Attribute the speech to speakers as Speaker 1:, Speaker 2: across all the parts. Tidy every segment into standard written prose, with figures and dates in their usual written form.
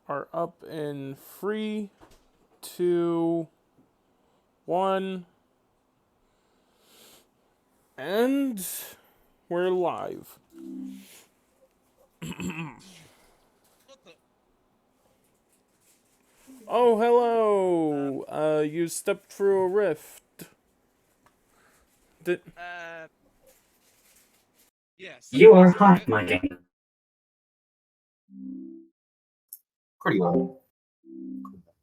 Speaker 1: are up in 3, 2, 1, and we're live. Oh, hello! You stepped through a rift. Did,
Speaker 2: Uh, yes.
Speaker 3: You are
Speaker 2: Is
Speaker 3: hot,
Speaker 2: that
Speaker 3: my game.
Speaker 4: Pretty well.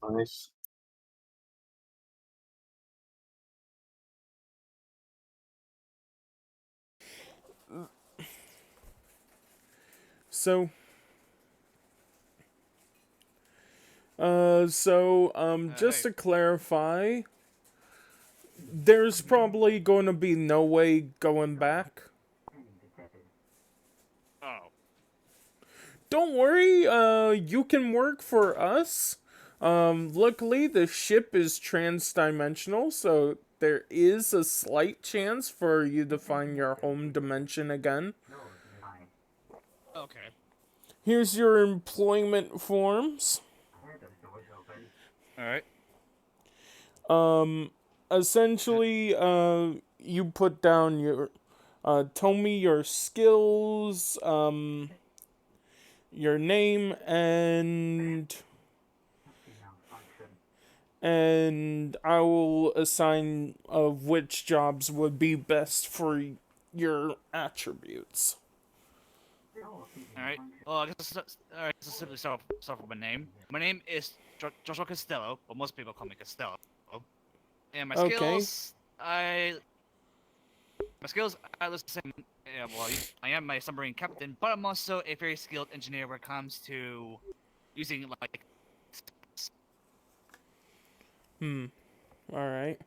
Speaker 4: Nice.
Speaker 1: so, just
Speaker 2: Hey.
Speaker 1: to clarify, there's probably going to be no way going back.
Speaker 2: Oh.
Speaker 1: Don't worry, you can work for us. Luckily, the ship is trans-dimensional, so there is a slight chance for you to find your home dimension again.
Speaker 2: Okay.
Speaker 1: Here's your employment forms.
Speaker 2: All right.
Speaker 1: Essentially, you put down your, tell me your skills, your name, and I will assign of which jobs would be best for your attributes.
Speaker 2: All right. Well, I guess all right. So simply start with my name. My name is Joshua Costello, but most people call me Costello. And my
Speaker 1: Okay.
Speaker 2: skills, I list the same. Yeah, well, I am a submarine captain, but I'm also a very skilled engineer when it comes to using like.
Speaker 1: All right.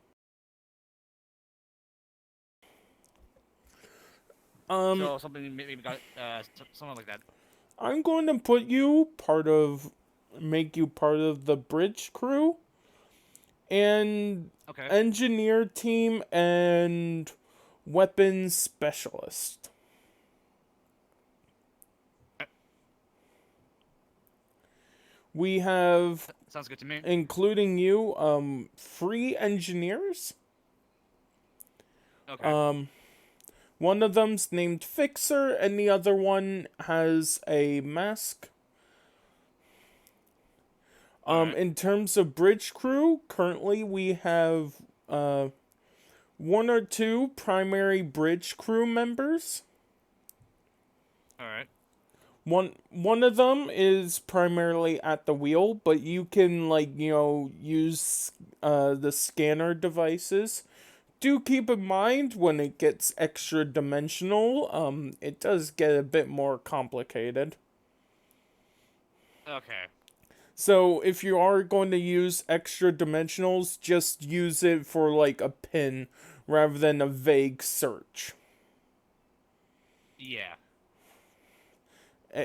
Speaker 1: Um,
Speaker 2: So something maybe got something like that.
Speaker 1: I'm going to make you part of the bridge crew and
Speaker 2: Okay.
Speaker 1: engineer team and weapons specialist. We have,
Speaker 2: Sounds good to me.
Speaker 1: including you, 3 engineers.
Speaker 2: Okay.
Speaker 1: One of them's named Fixer, and the other one has a mask.
Speaker 2: All right.
Speaker 1: In terms of bridge crew, currently we have one or two primary bridge crew members.
Speaker 2: All right.
Speaker 1: One of them is primarily at the wheel, but you can use the scanner devices. Do keep in mind when it gets extra dimensional, it does get a bit more complicated.
Speaker 2: Okay.
Speaker 1: So if you are going to use extra dimensionals, just use it for like a pin rather than a vague search.
Speaker 2: Yeah.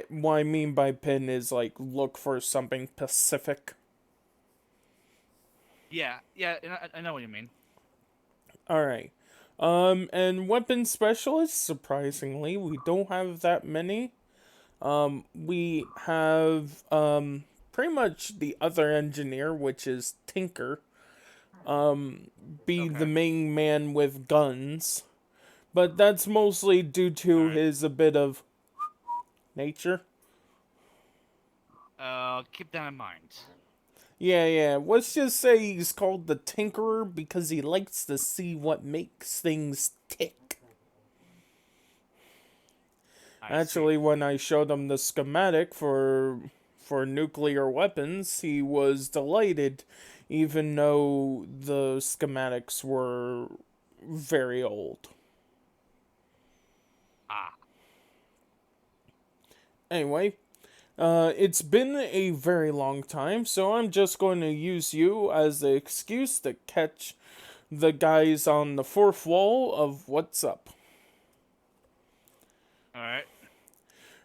Speaker 1: What I mean by pin is like look for something specific.
Speaker 2: Yeah. Yeah. I know what you mean.
Speaker 1: Alright. And weapon specialists, surprisingly, we don't have that many. We have, pretty much the other engineer, which is Tinker, be the
Speaker 2: Okay.
Speaker 1: main man with guns. But that's mostly due
Speaker 2: All
Speaker 1: to
Speaker 2: right.
Speaker 1: his a bit of nature.
Speaker 2: Keep that in mind.
Speaker 1: Yeah. Let's just say he's called the Tinkerer because he likes to see what makes things tick.
Speaker 2: I see.
Speaker 1: Actually, when I showed him the schematic for nuclear weapons, he was delighted, even though the schematics were very old.
Speaker 2: Ah.
Speaker 1: Anyway, it's been a very long time, so I'm just going to use you as the excuse to catch the guys on the fourth wall of what's up.
Speaker 2: All right.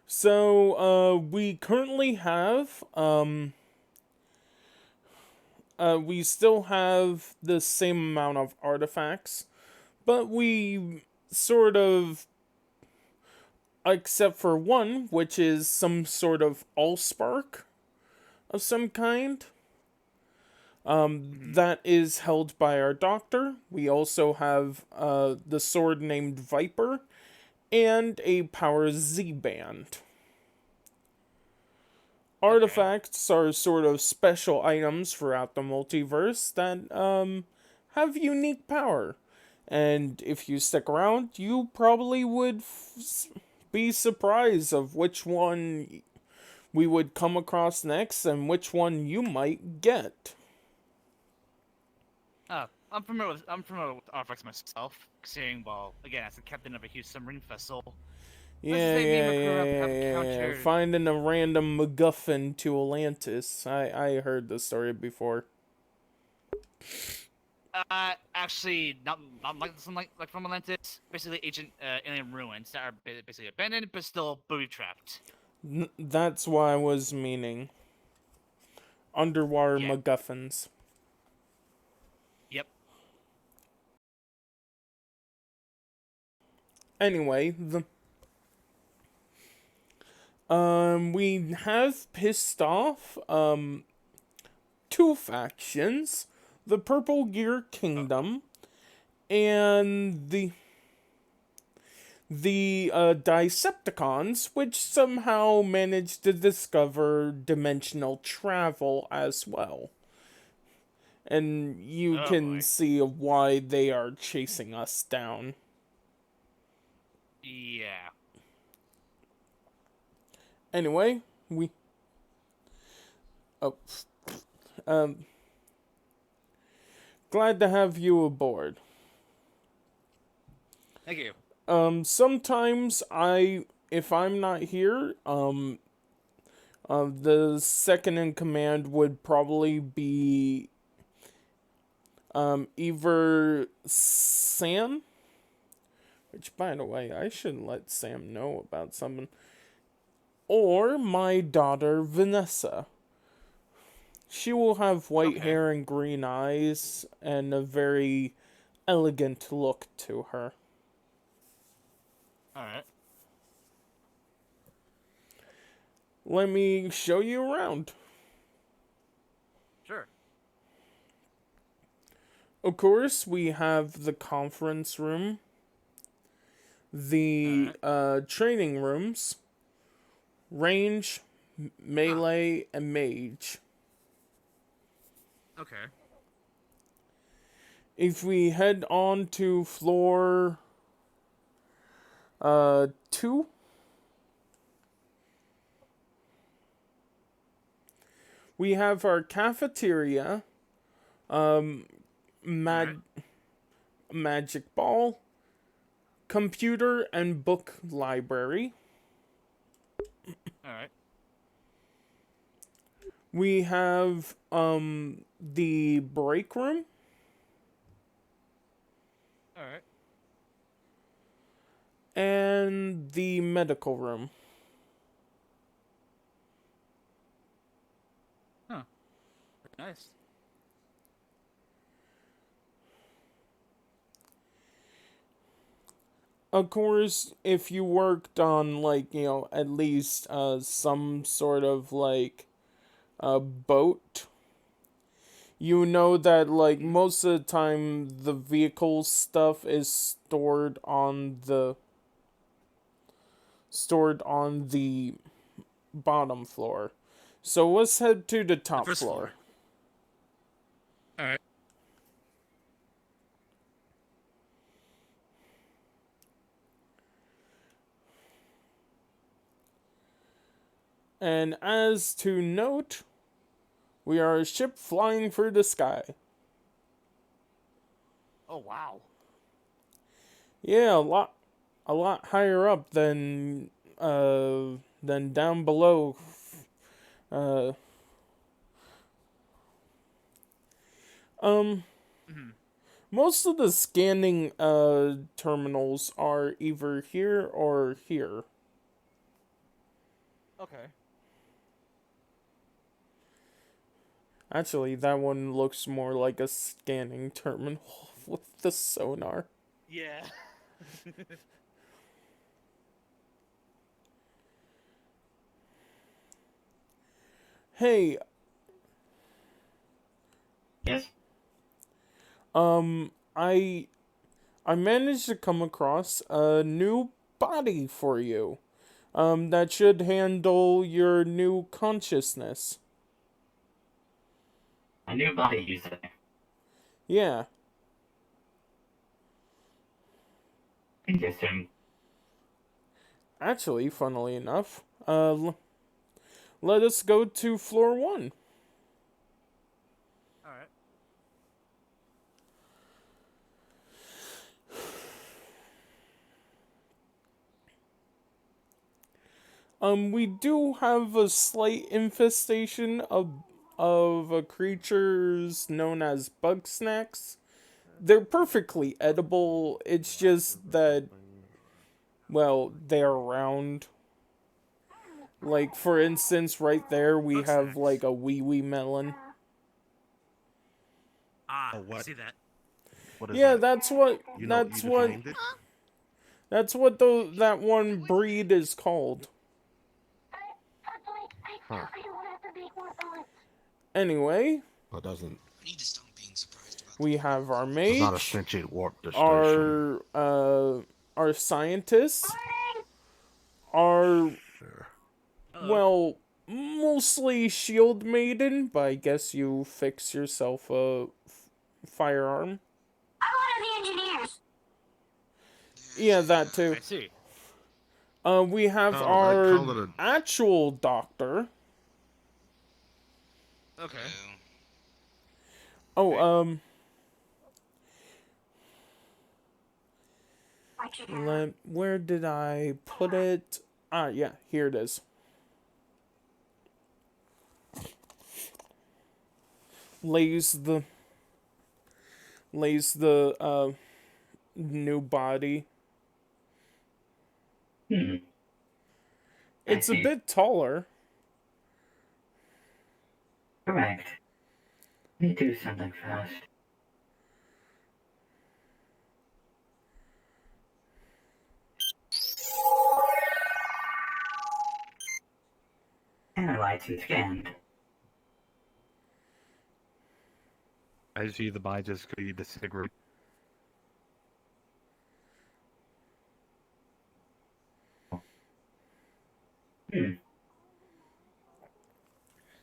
Speaker 1: So, we currently have, we still have the same amount of artifacts, but we sort of, except for one, which is some sort of allspark, of some kind.
Speaker 2: Mm-hmm.
Speaker 1: That is held by our doctor. We also have the sword named Viper and a Power Z band.
Speaker 2: Okay.
Speaker 1: Artifacts are sort of special items throughout the multiverse that have unique power. And if you stick around, you probably would be surprised of which one we would come across next and which one you might get.
Speaker 2: I'm familiar with artifacts myself, seeing well again as the captain of a huge submarine vessel. Let's just
Speaker 1: Yeah,
Speaker 2: say me and
Speaker 1: yeah,
Speaker 2: my crew
Speaker 1: yeah,
Speaker 2: have
Speaker 1: yeah, yeah.
Speaker 2: encountered.
Speaker 1: Finding a random MacGuffin to Atlantis. I heard the story before.
Speaker 2: Actually, not like something like from Atlantis. Basically, ancient alien ruins that are basically abandoned but still booby trapped.
Speaker 1: That's what I was meaning. Underwater
Speaker 2: Yeah.
Speaker 1: MacGuffins.
Speaker 2: Yep.
Speaker 1: Anyway, we have pissed off two factions, the Purple Gear
Speaker 2: Uh-oh.
Speaker 1: Kingdom and the Decepticons, which somehow managed to discover dimensional travel as well. And you
Speaker 2: Oh
Speaker 1: can
Speaker 2: boy.
Speaker 1: see why they are chasing us down.
Speaker 2: Yeah.
Speaker 1: Anyway, we oh, um glad to have you aboard.
Speaker 2: Thank you.
Speaker 1: Sometimes if I'm not here, the second in command would probably be either Sam, which by the way, I should let Sam know about something, or my daughter Vanessa. She will have white
Speaker 2: Okay.
Speaker 1: hair and green eyes and a very elegant look to her.
Speaker 2: All right.
Speaker 1: Let me show you around.
Speaker 2: Sure.
Speaker 1: Of course, we have the conference room,
Speaker 2: All
Speaker 1: the
Speaker 2: right.
Speaker 1: training rooms, range,
Speaker 2: Ah.
Speaker 1: melee, and mage.
Speaker 2: Okay.
Speaker 1: If we head on to floor 2, we have our cafeteria,
Speaker 2: All right.
Speaker 1: mag- magic ball, computer and book library.
Speaker 2: All right.
Speaker 1: We have the break room,
Speaker 2: All right.
Speaker 1: and the medical room.
Speaker 2: Huh. Nice.
Speaker 1: Of course, if you worked on like, at least some sort of like boat, you know that like
Speaker 2: Mm-hmm.
Speaker 1: most of the time the vehicle stuff is stored on the bottom floor. So let's head to the
Speaker 2: The
Speaker 1: top
Speaker 2: first
Speaker 1: floor.
Speaker 2: floor. All right.
Speaker 1: And as to note, we are a ship flying through the sky.
Speaker 2: Oh wow.
Speaker 1: Yeah, a lot higher up than down below. Uh, um,
Speaker 2: Mm-hmm.
Speaker 1: most of the scanning terminals are either here or here.
Speaker 2: Okay.
Speaker 1: Actually, that one looks more like a scanning terminal with the sonar.
Speaker 2: Yeah.
Speaker 1: Hey, I managed to come across a new body for you. That should handle your new consciousness.
Speaker 4: A new body, you say?
Speaker 1: Yeah.
Speaker 4: Interesting.
Speaker 1: Actually, funnily enough, let us go to floor 1.
Speaker 2: All right.
Speaker 1: We do have a slight infestation of creatures known as bug snacks. They're perfectly edible. It's just that, well, they're around. Like, for instance, right there we
Speaker 2: Bug
Speaker 1: have
Speaker 2: snacks.
Speaker 1: like a wee melon.
Speaker 2: Ah,
Speaker 3: Oh,
Speaker 2: I
Speaker 3: what?
Speaker 2: see that.
Speaker 3: What is
Speaker 1: Yeah,
Speaker 3: that?
Speaker 1: that's what
Speaker 3: You know,
Speaker 1: that's
Speaker 3: you
Speaker 1: what
Speaker 3: just named it?
Speaker 1: that's what that one breed is called.
Speaker 3: Huh.
Speaker 1: Anyway,
Speaker 3: Well, it doesn't.
Speaker 5: I need to stop being surprised about
Speaker 1: we have our
Speaker 3: So it's not a
Speaker 1: mage,
Speaker 3: sentient warp distortion.
Speaker 1: our scientists, our,
Speaker 3: Sure.
Speaker 2: Hello.
Speaker 1: well, mostly shield maiden, but I guess you fix yourself a firearm.
Speaker 6: I'm one of the engineers.
Speaker 1: Yeah, that too.
Speaker 2: I see.
Speaker 1: We have
Speaker 3: Oh, I
Speaker 1: our
Speaker 3: call it a-
Speaker 1: actual doctor.
Speaker 2: Okay.
Speaker 1: Oh,
Speaker 6: What you got?
Speaker 1: where did I put it? Ah, yeah, here it is. Lays the new body. It's a
Speaker 4: see.
Speaker 1: bit taller.
Speaker 4: Correct. Let me do something fast. Analyzed and scanned.
Speaker 3: I see the body just could eat the cigarette.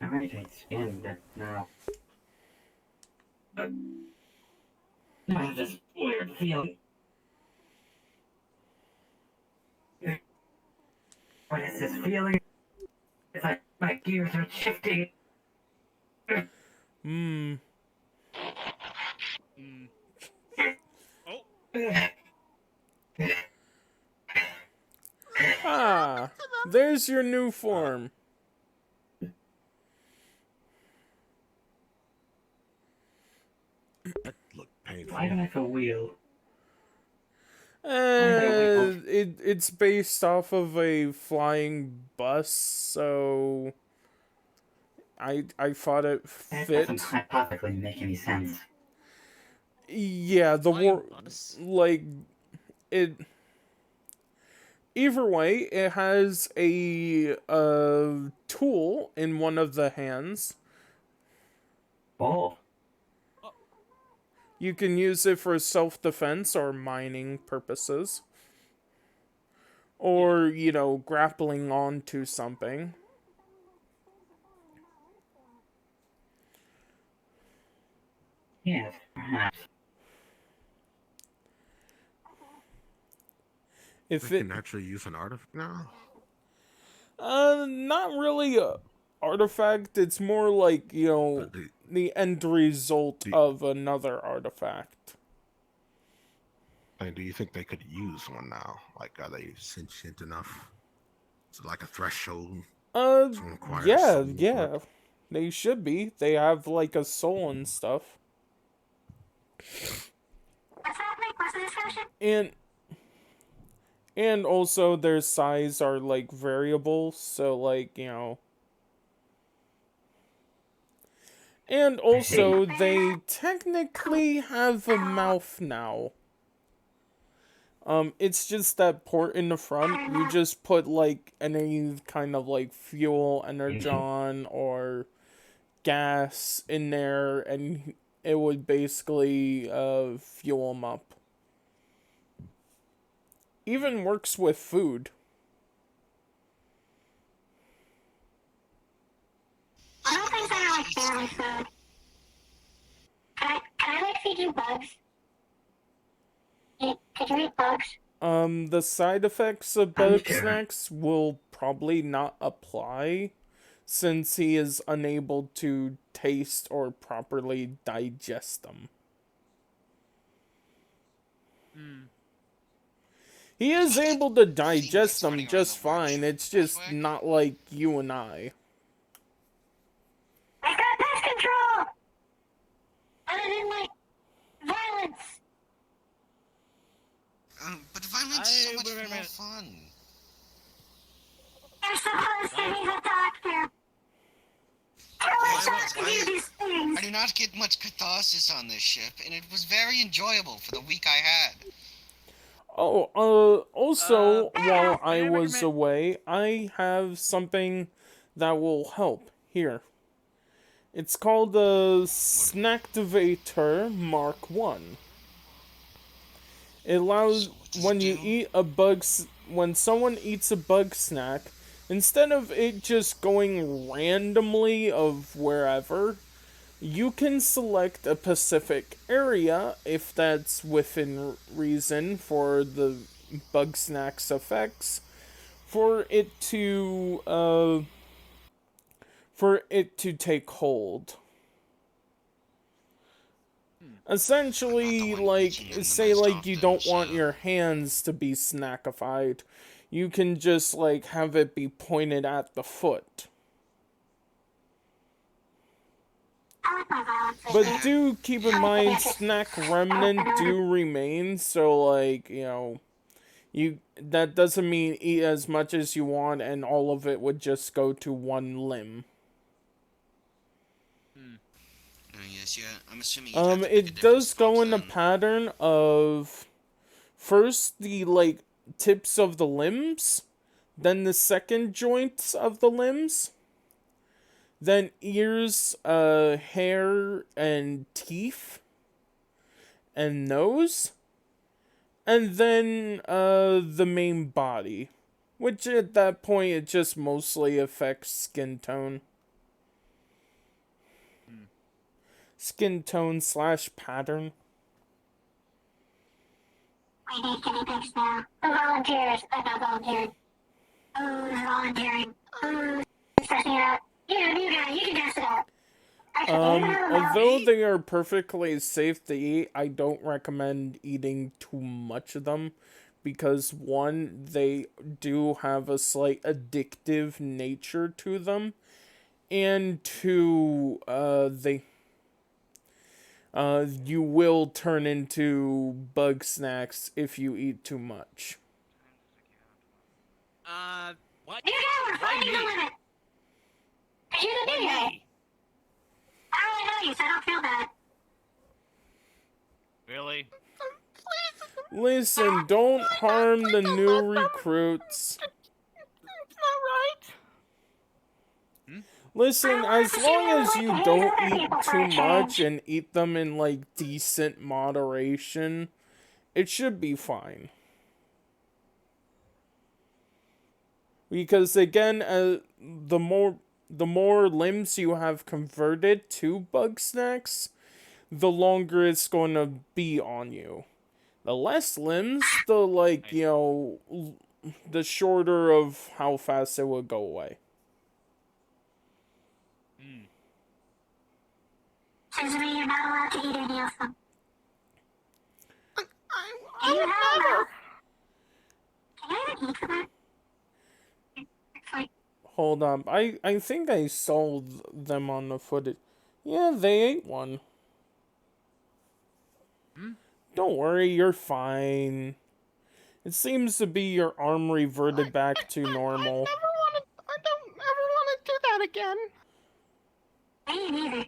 Speaker 4: Alright, I scanned it now. I have this weird feeling. What is this feeling? It's like my gears are shifting.
Speaker 2: Mm. Oh.
Speaker 1: Ah, there's your new form.
Speaker 3: That looked painful.
Speaker 4: Why do I have a wheel?
Speaker 1: It's based off of a flying bus, so I thought it
Speaker 4: That
Speaker 1: fit.
Speaker 4: doesn't hypothetically make any sense.
Speaker 1: Yeah, the
Speaker 2: Flying
Speaker 1: war
Speaker 2: bus?
Speaker 1: like it. Either way, it has a tool in one of the hands.
Speaker 4: Oh,
Speaker 1: You can use it for self-defense or mining purposes. Or, grappling onto something.
Speaker 4: yes, perhaps.
Speaker 1: If
Speaker 3: We
Speaker 1: it
Speaker 3: can actually use an artifact now?
Speaker 1: not really a artifact, it's more like,
Speaker 3: But
Speaker 1: the end result
Speaker 3: the-
Speaker 1: of another artifact.
Speaker 3: do you think they could use one now? Like, are they sentient enough? Is it like a threshold? Someone acquires
Speaker 1: Yeah,
Speaker 3: soul for
Speaker 1: yeah.
Speaker 3: it?
Speaker 1: They should be. They have, like, a soul and stuff.
Speaker 6: What's happening? What's the discussion?
Speaker 1: And also their size are, like, variable, so, like, And also, they technically have a mouth now. It's just that port in the front, you just put, like, any kind of, like, fuel, energon, or gas in there, and it would basically fuel them up. Even works with food.
Speaker 6: I don't think they're like family food. Can I like feed you bugs? Could you eat bugs?
Speaker 1: The side effects of
Speaker 4: I'm
Speaker 1: bug
Speaker 4: scared.
Speaker 1: snacks will probably not apply since he is unable to taste or properly digest them. He is able to digest them just fine, it's just not like you and I.
Speaker 6: I got pest control! And I didn't like violence!
Speaker 5: But violence is so much
Speaker 2: wait a
Speaker 5: more
Speaker 2: minute.
Speaker 5: fun.
Speaker 6: You're supposed to be the doctor! Tell us not to do these things!
Speaker 5: I do not get much catharsis on this ship, and it was very enjoyable for the week I had.
Speaker 1: Also, while I
Speaker 2: wait a
Speaker 1: was
Speaker 2: minute.
Speaker 1: away, I have something that will help. Here. It's called the Snacktivator Mark 1. It allows,
Speaker 5: So what does
Speaker 1: when
Speaker 5: it
Speaker 1: you
Speaker 5: do?
Speaker 1: eat when someone eats a bug snack, instead of it just going randomly of wherever, you can select a specific area, if that's within reason for the bug snack's effects, for it to take hold. Essentially,
Speaker 5: I'm not the one
Speaker 1: like,
Speaker 5: eating them the
Speaker 1: say,
Speaker 5: most
Speaker 1: like, you
Speaker 5: often,
Speaker 1: don't want
Speaker 5: so-
Speaker 1: your hands to be snackified. You can just, like, have it be pointed at the foot.
Speaker 6: I like my violence.
Speaker 1: But do keep in mind, snack remnant do remain, so, like, that doesn't mean eat as much as you want and all of it would just go to one limb.
Speaker 5: Yes, yeah. I'm assuming you'd have to pick a
Speaker 1: It
Speaker 5: different
Speaker 1: does
Speaker 5: spot
Speaker 1: go in a
Speaker 5: then.
Speaker 1: pattern of first the, like, tips of the limbs, then the second joints of the limbs, then ears, hair, and teeth, and nose, and then, the main body. Which at that point, it just mostly affects skin tone. Skin tone / pattern.
Speaker 6: We need guinea pigs now. Who volunteers? I'm not volunteering. Who's volunteering? Who's stressing it out? You, new guy, you can test it out. Actually, you know
Speaker 1: Although they are perfectly safe to eat, I don't recommend eating too much of them. Because, one, they do have a slight addictive nature to them. And two, you will turn into bug snacks if you eat too much.
Speaker 2: What?
Speaker 6: New guy, we're
Speaker 2: Why
Speaker 6: finding the
Speaker 2: me?
Speaker 6: limit. Cause you're the
Speaker 2: Why
Speaker 6: new guy.
Speaker 2: me?
Speaker 6: I don't really know you, so I don't feel bad.
Speaker 2: Really?
Speaker 1: Listen, don't harm the new recruits. Listen, as long as you don't eat too much and eat them in, like, decent moderation, it should be fine. Because, again, the more limbs you have converted to bug snacks, the longer it's going to be on you. The less limbs, the, like, the shorter of how fast it will go away.
Speaker 6: Seems to me you're not allowed to eat any of them.
Speaker 1: I would never.
Speaker 6: Can I even eat them? It's like,
Speaker 1: Hold on, I think I saw them on the footage. Yeah, they ate one. Don't worry, you're fine. It seems to be your arm reverted back to normal.
Speaker 3: I don't ever want to do that again.
Speaker 6: me neither.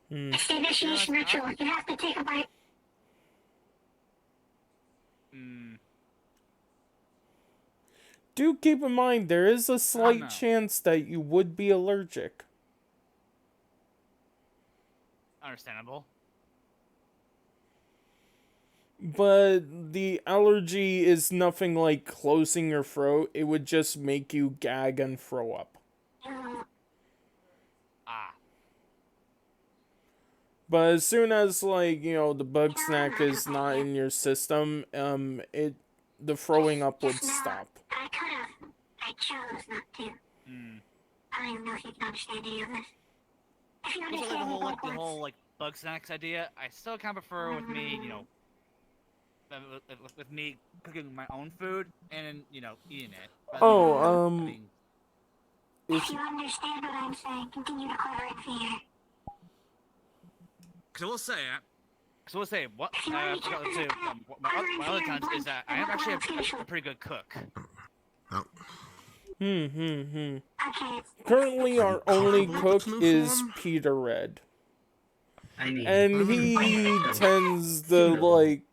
Speaker 6: It's the initiation ritual. You have to take a bite.
Speaker 1: Do keep in mind, there is a slight chance that you would be allergic.
Speaker 2: understandable.
Speaker 1: But the allergy is nothing like closing your throat. It would just make you gag and throw up.
Speaker 2: Ah.
Speaker 1: But as soon as, like, you know, the bug snack is not in your system, the throwing up would stop.
Speaker 6: I could have. I chose not to.
Speaker 2: Hmm.
Speaker 6: I don't even know if you can understand any of this. If you
Speaker 2: Also, like,
Speaker 6: understand me,
Speaker 2: the whole like bug snacks idea, I still kind of prefer with me, you know, with me cooking my own food and eating it.
Speaker 1: Oh,
Speaker 2: I mean,
Speaker 6: if you understand what I'm saying, continue to collaborate fear.
Speaker 2: because I will say, what I forgot to say. My other times is that I am actually a pretty good cook.
Speaker 3: Oh,
Speaker 6: Okay.
Speaker 1: Currently, our only cook is Peter Red.
Speaker 4: I mean,
Speaker 1: And he tends to, like,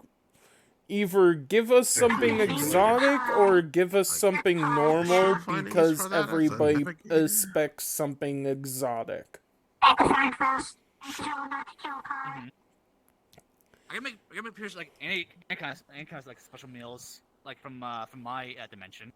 Speaker 1: either give us something exotic or give us something normal because everybody expects something exotic.
Speaker 2: Mm-hmm. I can make pretty like any kind of like special meals like from my dimension.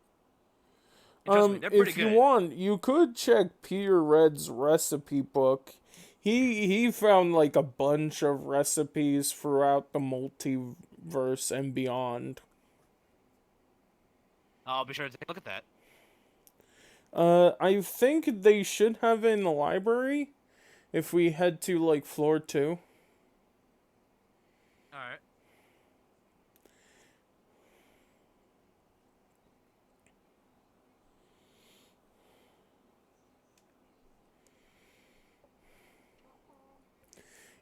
Speaker 2: And trust me, they're pretty
Speaker 1: If
Speaker 2: good.
Speaker 1: you want, you could check Peter Red's recipe book. He found like a bunch of recipes throughout the multiverse and beyond.
Speaker 2: I'll be sure to take a look at that.
Speaker 1: I think they should have it in the library if we head to like floor 2.
Speaker 2: All right.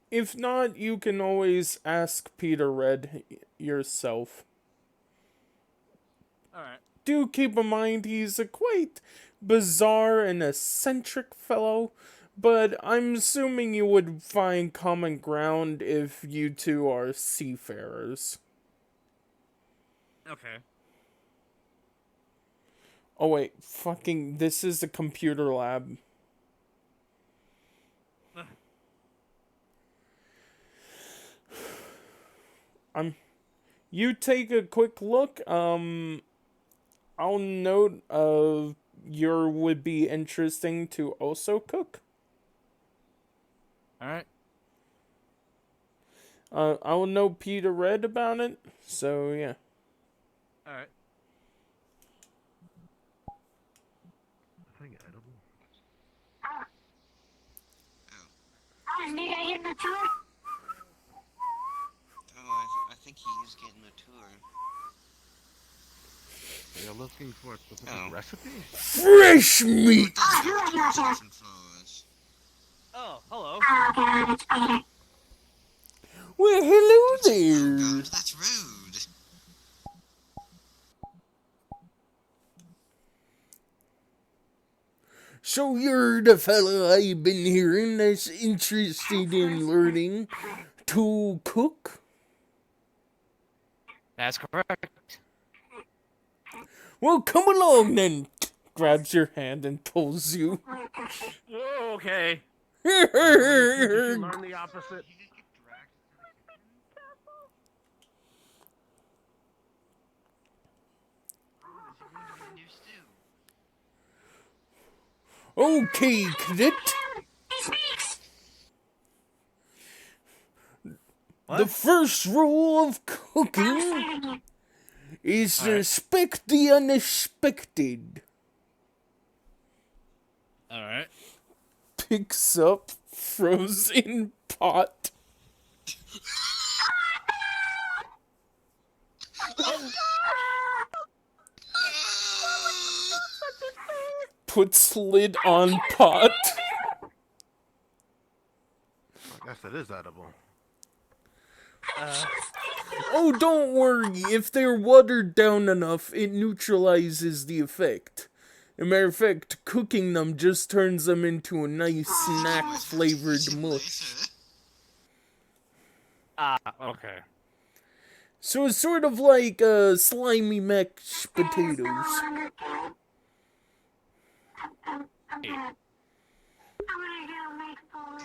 Speaker 1: If not, you can always ask Peter Red yourself.
Speaker 2: All right.
Speaker 1: Do keep in mind he's a quite bizarre and eccentric fellow, but I'm assuming you would find common ground if you two are seafarers.
Speaker 2: Okay.
Speaker 1: Oh wait, fucking, this is a computer lab. You take a quick look, I'll note your would be interesting to also cook.
Speaker 2: All right.
Speaker 1: I'll know Peter Red about it, so yeah.
Speaker 2: All right.
Speaker 6: Oh, is Nita getting the tour?
Speaker 5: Oh, I think he is getting a tour.
Speaker 3: you're looking for a specific recipe?
Speaker 1: Fresh meat!
Speaker 6: Oh, who are you out here?
Speaker 2: Oh, hello.
Speaker 6: Oh, God, it's Peter.
Speaker 1: Well, hello
Speaker 5: Oh
Speaker 1: there!
Speaker 5: God, that's rude.
Speaker 1: So you're the fella I've been hearing that's interested in learning to cook?
Speaker 2: That's correct.
Speaker 1: Well, come along then! Grabs your hand and pulls you.
Speaker 2: Oh, okay.
Speaker 3: Learn the opposite.
Speaker 1: Okay, cadet.
Speaker 6: He speaks!
Speaker 1: The first rule of cooking is to expect the unexpected.
Speaker 2: All right.
Speaker 1: Picks up frozen pot. Puts lid on pot.
Speaker 3: I guess it is edible.
Speaker 1: Oh, don't worry. If they're watered down enough, it neutralizes the effect. As a matter of fact, cooking them just turns them into a nice snack-flavored mush.
Speaker 2: Ah, okay.
Speaker 1: So it's sort of like slimy mashed potatoes.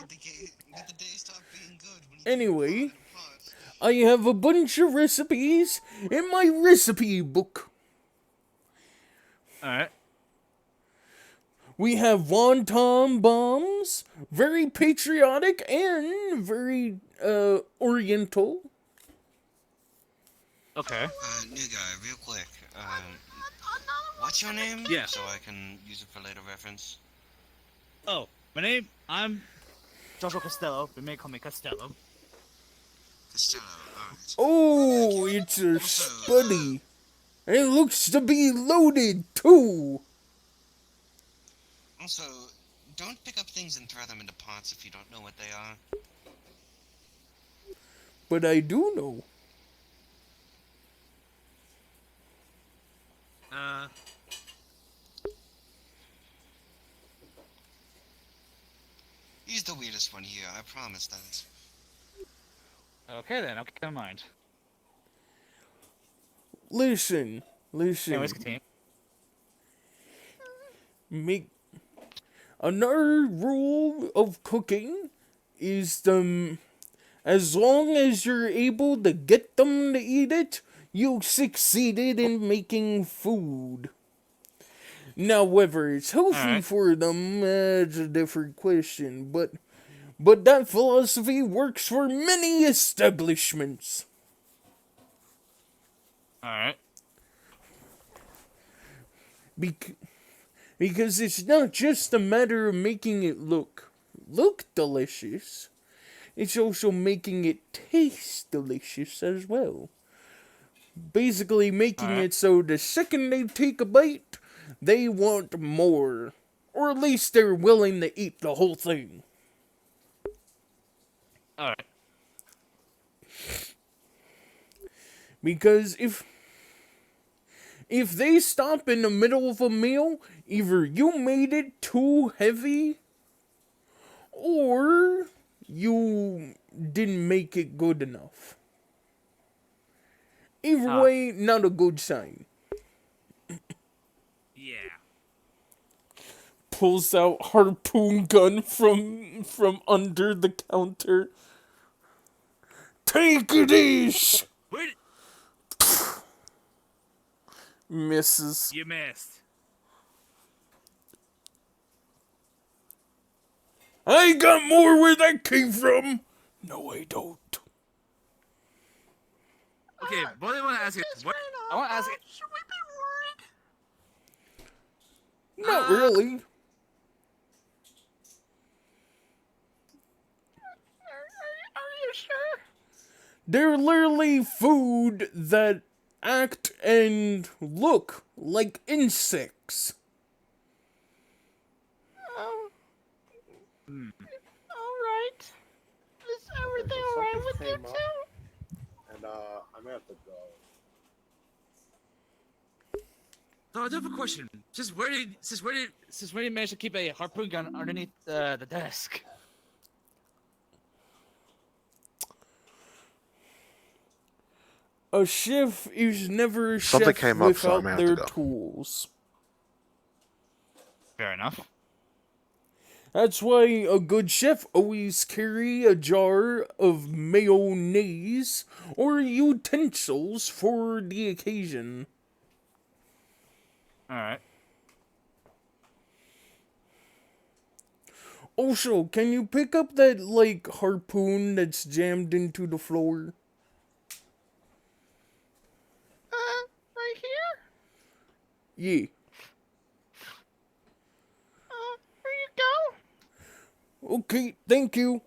Speaker 5: Did the day stop being good when you
Speaker 1: Anyway,
Speaker 5: took it apart?
Speaker 1: I have a bunch of recipes in my recipe book.
Speaker 2: Alright.
Speaker 1: We have wonton bombs, very patriotic and very oriental.
Speaker 2: Okay.
Speaker 5: New guy, real quick. What's your name?
Speaker 2: Yeah.
Speaker 5: So I can use it for later reference.
Speaker 2: Oh, I'm Joshua Costello, but may call me Costello.
Speaker 5: Costello, alright.
Speaker 1: Oh, it's a spuddy. It looks to be loaded too.
Speaker 5: Also, don't pick up things and throw them into pots if you don't know what they are.
Speaker 1: But I do know.
Speaker 5: He's the weirdest one here, I promise that.
Speaker 2: Okay then, I'll keep that in mind.
Speaker 1: Listen.
Speaker 2: Anyways, continue.
Speaker 1: Make another rule of cooking is as long as you're able to get them to eat it, you succeeded in making food. Now, whether it's healthy for them, that's a different question, but that philosophy works for many establishments.
Speaker 2: Alright.
Speaker 1: Because it's not just a matter of making it look delicious. It's also making it taste delicious as well. Basically making it so the second they take a bite, they want more. Or at least they're willing to eat the whole thing.
Speaker 2: Alright.
Speaker 1: Because if they stop in the middle of a meal, either you made it too heavy, or you didn't make it good enough. Either way, not a good sign.
Speaker 2: Yeah.
Speaker 1: Pulls out harpoon gun from under the counter. Take it easy!
Speaker 2: Where did...
Speaker 1: Misses.
Speaker 2: You missed.
Speaker 1: I got more where that came from. No, I don't.
Speaker 2: Okay, what I want to ask you is, I want to ask you...
Speaker 4: Should we be worried?
Speaker 1: Not really.
Speaker 4: Are you sure?
Speaker 1: They're literally food that act and look like insects.
Speaker 4: Alright. Is everything alright with you two?
Speaker 3: And I'm gonna have to go.
Speaker 2: So I do have a question. Since where did you manage to keep a harpoon gun underneath the desk?
Speaker 1: A chef is never a
Speaker 3: Something
Speaker 1: chef
Speaker 3: came up, so I
Speaker 1: without
Speaker 3: may have to
Speaker 1: their
Speaker 3: go.
Speaker 1: tools.
Speaker 2: Fair enough.
Speaker 1: That's why a good chef always carry a jar of mayonnaise or utensils for the occasion.
Speaker 2: Alright.
Speaker 1: Also, can you pick up that, harpoon that's jammed into the floor?
Speaker 4: Right here?
Speaker 1: Yeah.
Speaker 4: Here you go.
Speaker 1: Okay, thank you.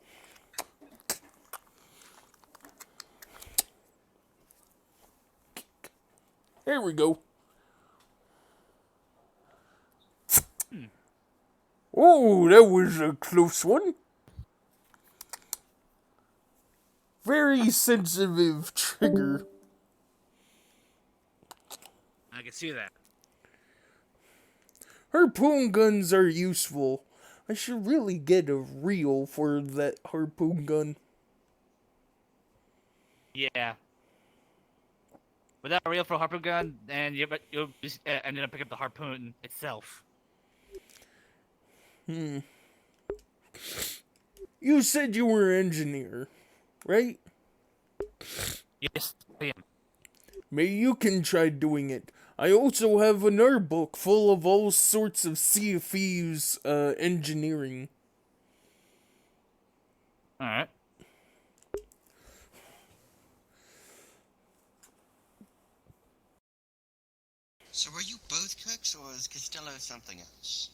Speaker 1: There we go. Oh, that was a close one. Very sensitive trigger.
Speaker 2: I can see that.
Speaker 1: Harpoon guns are useful. I should really get a reel for that harpoon gun.
Speaker 2: Yeah. Without a reel for a harpoon gun, then you'll just ended up picking up the harpoon itself.
Speaker 1: Yeah, You said you were an engineer, right?
Speaker 2: Yes, I am.
Speaker 1: Maybe you can try doing it. I also have another book full of all sorts of Sea of Thieves engineering.
Speaker 2: Alright.
Speaker 5: So were you both cooks, or is Costello something else?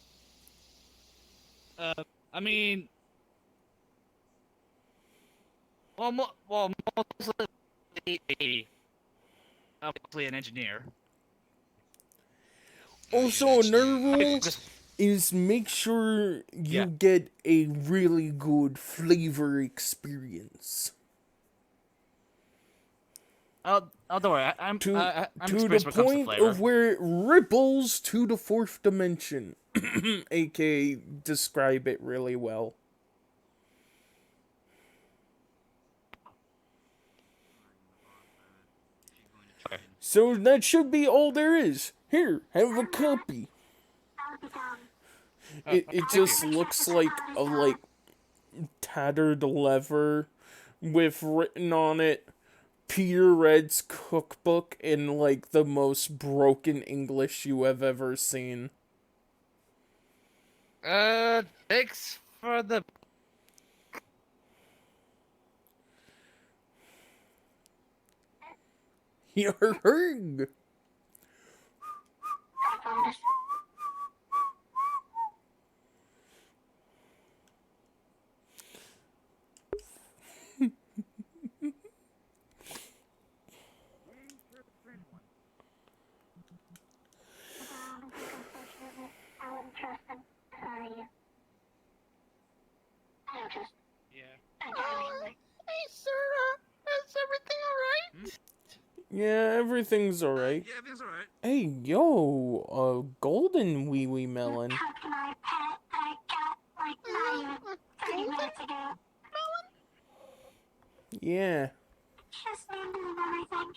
Speaker 2: I mean, mostly obviously an engineer.
Speaker 5: Are you an
Speaker 1: Also, another
Speaker 5: engineer?
Speaker 1: rule
Speaker 2: Just,
Speaker 1: is make sure you
Speaker 2: Yeah.
Speaker 1: get a really good flavor experience.
Speaker 2: don't worry, I'm
Speaker 1: To,
Speaker 2: I'm
Speaker 1: to the
Speaker 2: experienced when it comes to
Speaker 1: point
Speaker 2: flavor.
Speaker 1: of where it ripples to the fourth dimension. aka describe it really well.
Speaker 2: Okay.
Speaker 1: So that should be all there is. Here, have a copy. It
Speaker 2: Thank
Speaker 1: just
Speaker 2: you.
Speaker 1: looks like a tattered lever with written on it Peter Red's cookbook in the most broken English you have ever seen.
Speaker 2: Thanks for the.
Speaker 1: Yarg!
Speaker 6: I wouldn't trust him. Sorry. I don't trust him.
Speaker 2: Yeah.
Speaker 6: I don't anyway.
Speaker 5: Hey, sir, is everything alright?
Speaker 1: Yeah, everything's alright.
Speaker 5: Yeah, everything's alright.
Speaker 1: Hey, yo, a golden wee wee melon.
Speaker 6: Talk to my pet that I got, not even 30 minutes ago.
Speaker 1: Yeah,
Speaker 6: Just named him and everything.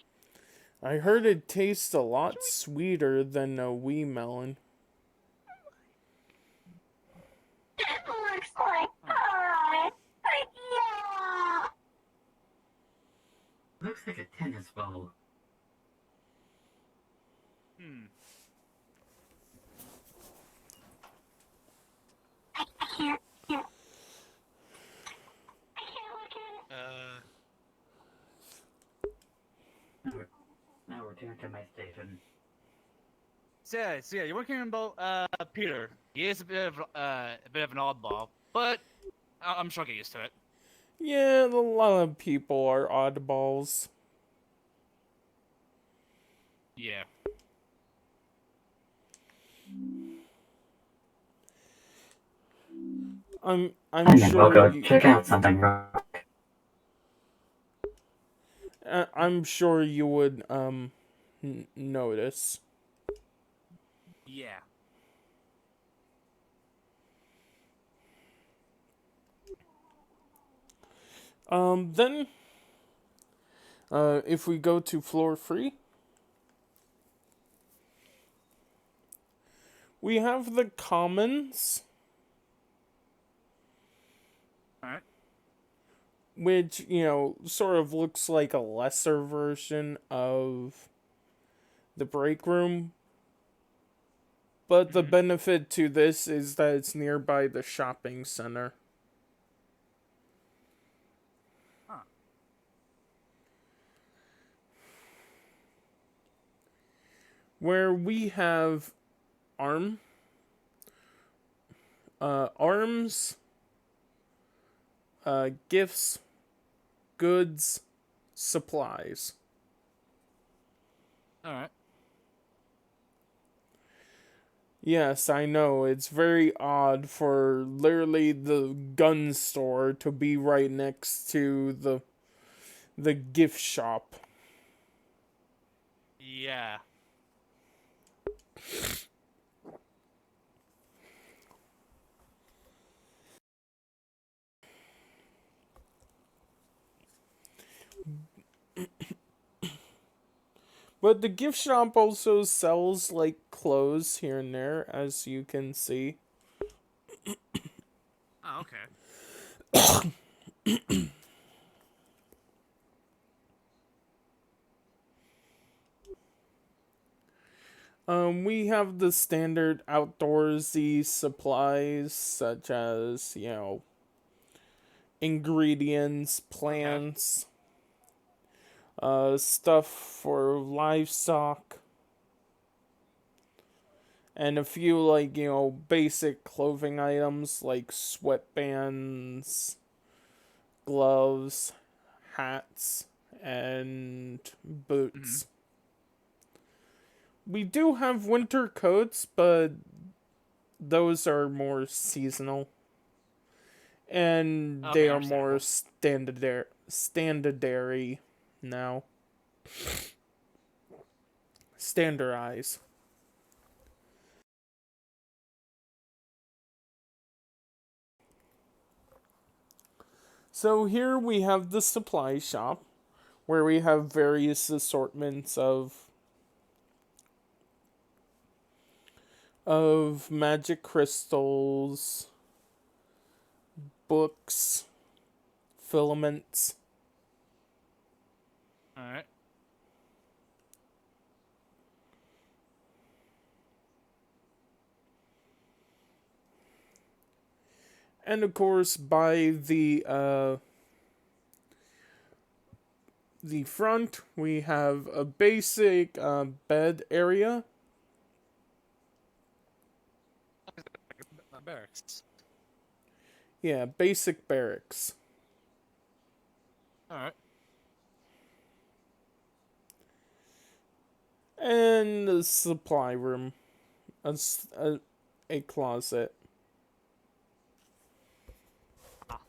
Speaker 1: I heard it tastes a lot sweeter than a wee melon.
Speaker 6: It looks like pie. Like, yeah.
Speaker 4: Looks like a tennis ball.
Speaker 6: I can't. I can't look at it.
Speaker 4: Now return to my station.
Speaker 2: So yeah, you're working about Peter. He is a bit of an oddball, but I'm sure I'll get used to it.
Speaker 1: Yeah, a lot of people are oddballs.
Speaker 2: Yeah.
Speaker 1: I'm
Speaker 4: And then we'll go
Speaker 1: sure
Speaker 4: check out something rock.
Speaker 1: I'm sure you would notice.
Speaker 2: Yeah.
Speaker 1: Then if we go to floor 3, we have the commons,
Speaker 2: Alright.
Speaker 1: which, sort of looks like a lesser version of the break room. But the benefit to this is that it's nearby the shopping center.
Speaker 2: Huh.
Speaker 1: Where we have arms, gifts, goods, supplies.
Speaker 2: Alright.
Speaker 1: Yes, I know, it's very odd for literally the gun store to be right next to the gift shop.
Speaker 2: Yeah.
Speaker 1: But the gift shop also sells clothes here and there, as you can see.
Speaker 2: Oh, okay.
Speaker 1: We have the standard outdoorsy supplies such as, ingredients,
Speaker 2: Okay.
Speaker 1: plants, stuff for livestock, and a few basic clothing items like sweatbands, gloves, hats, and
Speaker 2: Mm-hmm.
Speaker 1: boots. We do have winter coats, but those are more seasonal, and they
Speaker 2: Okay,
Speaker 1: are more
Speaker 2: understandable.
Speaker 1: standardary now. Standardize. So here we have the supply shop, where we have various assortments of magic crystals, books, filaments.
Speaker 2: All right.
Speaker 1: And of course, by the front, we have a basic bed area.
Speaker 2: Barracks.
Speaker 1: Yeah, basic barracks.
Speaker 2: All right.
Speaker 1: And a supply room. A closet.
Speaker 2: Ah.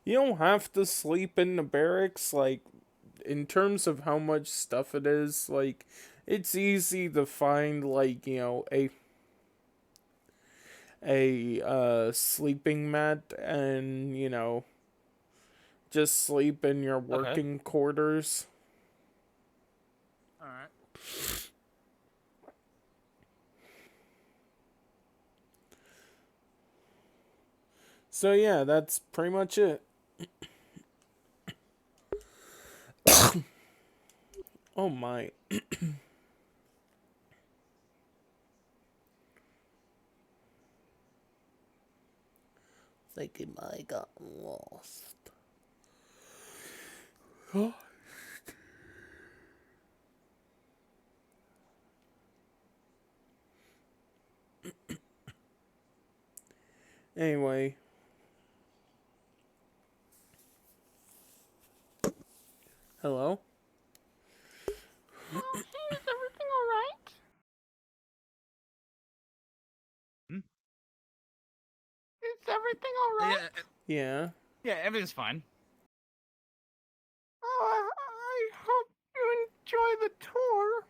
Speaker 1: You don't have to sleep in the barracks, in terms of how much stuff it is, it's easy to find, a sleeping mat and, just sleep in your
Speaker 2: Okay.
Speaker 1: working quarters.
Speaker 2: All right.
Speaker 1: So yeah, that's pretty much it. Oh my. Thinking I got lost. Anyway. Hello?
Speaker 6: Oh, hey, is everything alright?
Speaker 2: Hmm?
Speaker 6: Is everything alright?
Speaker 2: Yeah.
Speaker 1: Yeah.
Speaker 2: Yeah. Everything's fine.
Speaker 6: Oh, I hope you enjoy the tour.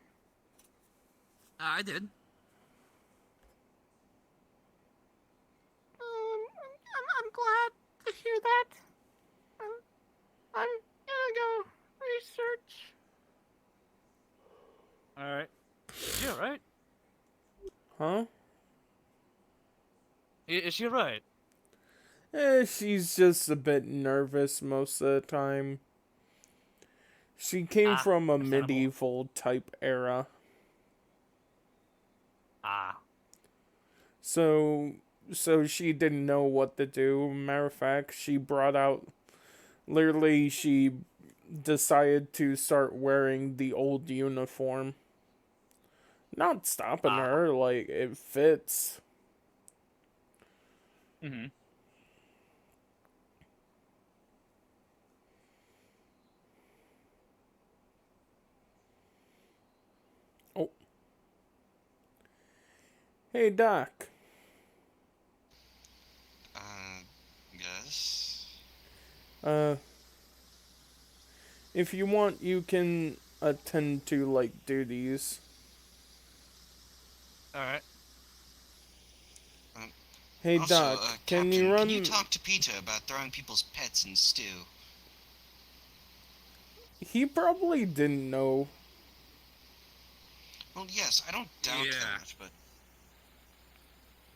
Speaker 2: I did.
Speaker 6: I'm glad to hear that. I'm gonna go research.
Speaker 2: All right. Is she all right?
Speaker 1: Huh?
Speaker 2: Is she all right?
Speaker 1: She's just a bit nervous most of the time. She came
Speaker 2: Ah,
Speaker 1: from a
Speaker 2: understandable.
Speaker 1: medieval type era.
Speaker 2: Ah.
Speaker 1: So she didn't know what to do. Matter of fact, she decided to start wearing the old uniform. Not stopping
Speaker 2: Ah.
Speaker 1: her, it fits.
Speaker 2: Mm-hmm.
Speaker 1: Oh. Hey, Doc.
Speaker 5: Yes.
Speaker 1: Uh, if you want, you can attend to, duties.
Speaker 2: All right.
Speaker 5: Um,
Speaker 1: Hey,
Speaker 5: Also,
Speaker 1: Doc, can you
Speaker 5: Captain, can you
Speaker 1: run...
Speaker 5: talk to Peter about throwing people's pets in stew?
Speaker 1: He probably didn't know.
Speaker 5: Well, yes, I don't doubt
Speaker 2: Yeah.
Speaker 5: that, but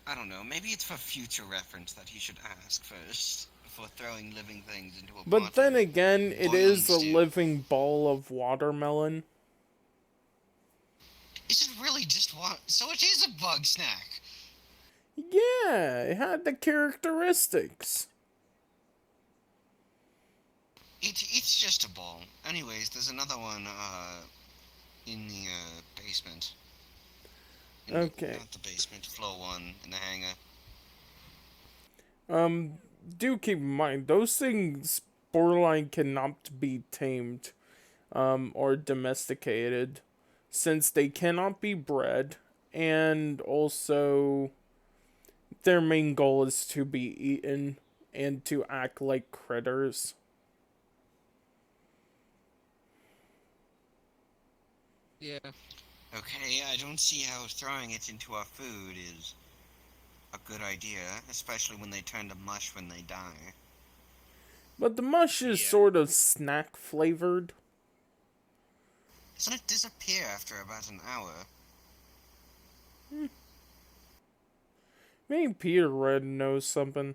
Speaker 5: I don't know. Maybe it's for future reference that he should ask first before throwing living things into a
Speaker 1: But
Speaker 5: pot
Speaker 1: then
Speaker 5: of
Speaker 1: again, it
Speaker 5: boiling
Speaker 1: is a
Speaker 5: stew.
Speaker 1: living ball of watermelon.
Speaker 5: Is it really just one? So it is a bug snack.
Speaker 1: Yeah, it had the characteristics.
Speaker 5: It's just a ball. Anyways, there's another one in the basement.
Speaker 1: Okay.
Speaker 5: Not the basement, floor 1 in the hangar.
Speaker 1: Do keep in mind, those things borderline cannot be tamed, or domesticated, since they cannot be bred, and also their main goal is to be eaten and to act like critters.
Speaker 2: Yeah.
Speaker 5: Okay, I don't see how throwing it into our food is a good idea, especially when they turn to mush when they die.
Speaker 1: But the mush is sort of snack flavored.
Speaker 5: Doesn't it disappear after about an hour?
Speaker 1: Maybe Peter Red knows something.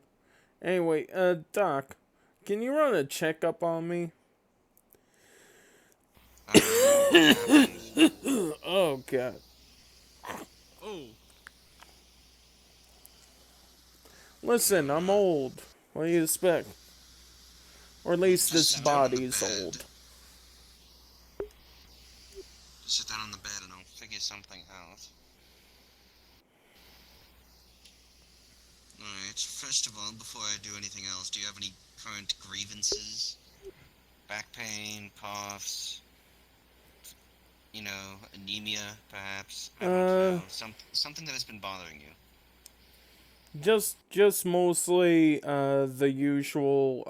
Speaker 1: Anyway, Doc, can you run a checkup on me?
Speaker 5: What happened?
Speaker 1: Oh, God.
Speaker 2: Oh.
Speaker 1: Listen, I'm old. What do you expect? Or at least this
Speaker 5: Just sit down on the
Speaker 1: body's
Speaker 5: bed.
Speaker 1: old.
Speaker 5: Just sit down on the bed and I'll figure something out. Alright, first of all, before I do anything else, do you have any current grievances? Back pain, coughs, you know, anemia, perhaps? I don't know. Something that has been bothering you.
Speaker 1: Just mostly, the usual,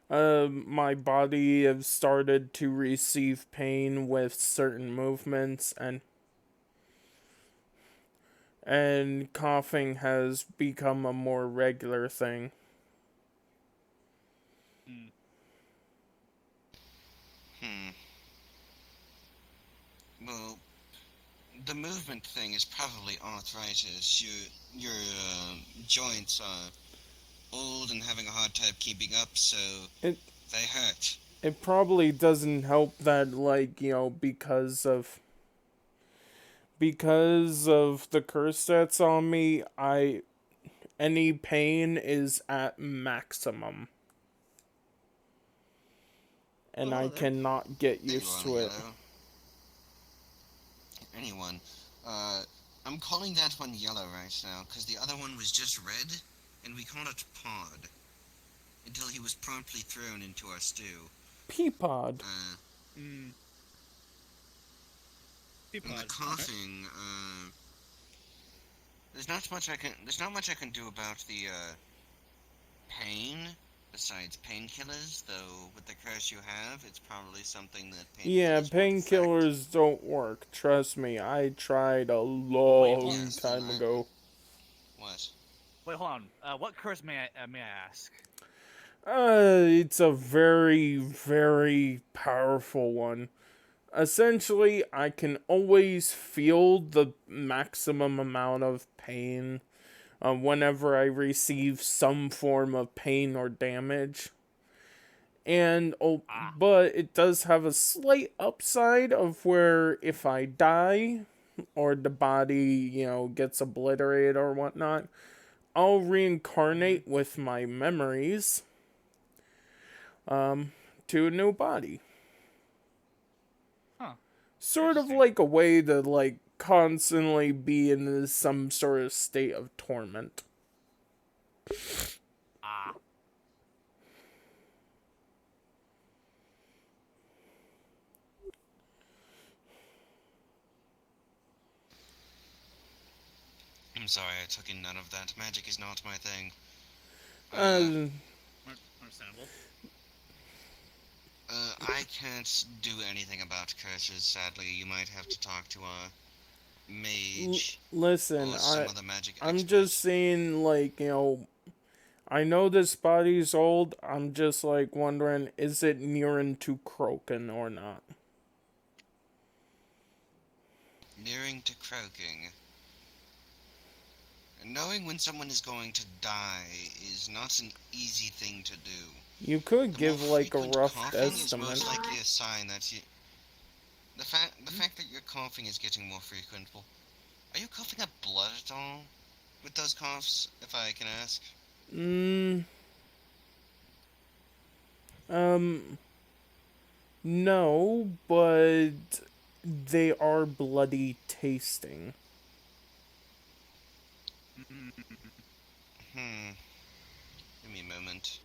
Speaker 1: my body have started to receive pain with certain movements, and coughing has become a more regular thing.
Speaker 5: Well, the movement thing is probably arthritis. Your joints are old and having a hard time keeping up, so
Speaker 1: It
Speaker 5: they hurt.
Speaker 1: it probably doesn't help that, like, because of the curse that's on me, any pain is at maximum. And I cannot get
Speaker 5: There you
Speaker 1: used
Speaker 5: are,
Speaker 1: to it.
Speaker 5: Yellow. Anyone. I'm calling that one yellow right now, because the other one was just red, and we called it Pod. Until he was promptly thrown into our stew.
Speaker 1: Peapod.
Speaker 5: And the coughing, there's not much I can do about the pain besides painkillers, though with the curse you have, it's probably something that
Speaker 1: Yeah, painkillers don't work. Trust me, I tried a long time ago.
Speaker 5: What?
Speaker 2: Wait, hold on. What curse may I ask?
Speaker 1: It's a very, very powerful one. Essentially, I can always feel the maximum amount of pain whenever I receive some form of pain or damage. And but it does have a slight upside of where if I die or the body, gets obliterated or whatnot, I'll reincarnate with my memories to a new body.
Speaker 2: Huh.
Speaker 1: Sort of like a way to, like, constantly be in some sort of state of torment.
Speaker 5: I'm sorry, I took in none of that. Magic is not my thing.
Speaker 2: Understandable.
Speaker 5: I can't do anything about curses, sadly. You might have to talk to a mage.
Speaker 1: Listen,
Speaker 5: or some other magic
Speaker 1: I'm
Speaker 5: expert.
Speaker 1: just saying, like, I know this body's old. I'm just like wondering, is it nearing to croaking or not?
Speaker 5: Nearing to croaking. Knowing when someone is going to die is not an easy thing to do.
Speaker 1: You could
Speaker 5: The
Speaker 1: give
Speaker 5: more
Speaker 1: like a
Speaker 5: frequent
Speaker 1: rough
Speaker 5: coughing is
Speaker 1: estimate.
Speaker 5: most likely a sign that you. The fact that your coughing is getting more frequent. Well, are you coughing up blood at all with those coughs? If I can ask.
Speaker 1: Um, no, but they are bloody tasting.
Speaker 5: Give me a moment.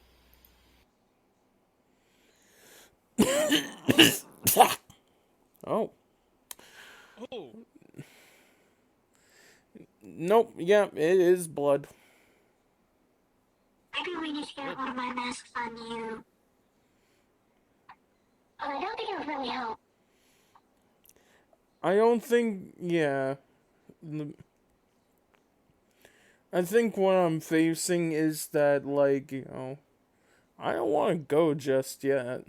Speaker 1: Oh.
Speaker 2: Oh.
Speaker 1: Nope, yeah, it is blood.
Speaker 6: Maybe we need to get one of my masks on you. But I don't think it would really help.
Speaker 1: I don't think, yeah. I think what I'm facing is that, like, I don't want to go just yet.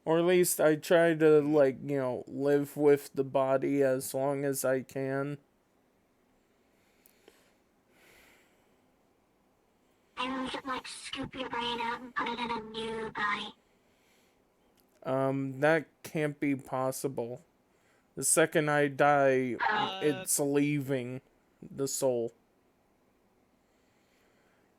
Speaker 1: Or at least I try to, like, live with the body as long as I can.
Speaker 6: Maybe we could, like, scoop your brain out and put it in a new body.
Speaker 1: That can't be possible. The second I die, it's leaving the soul.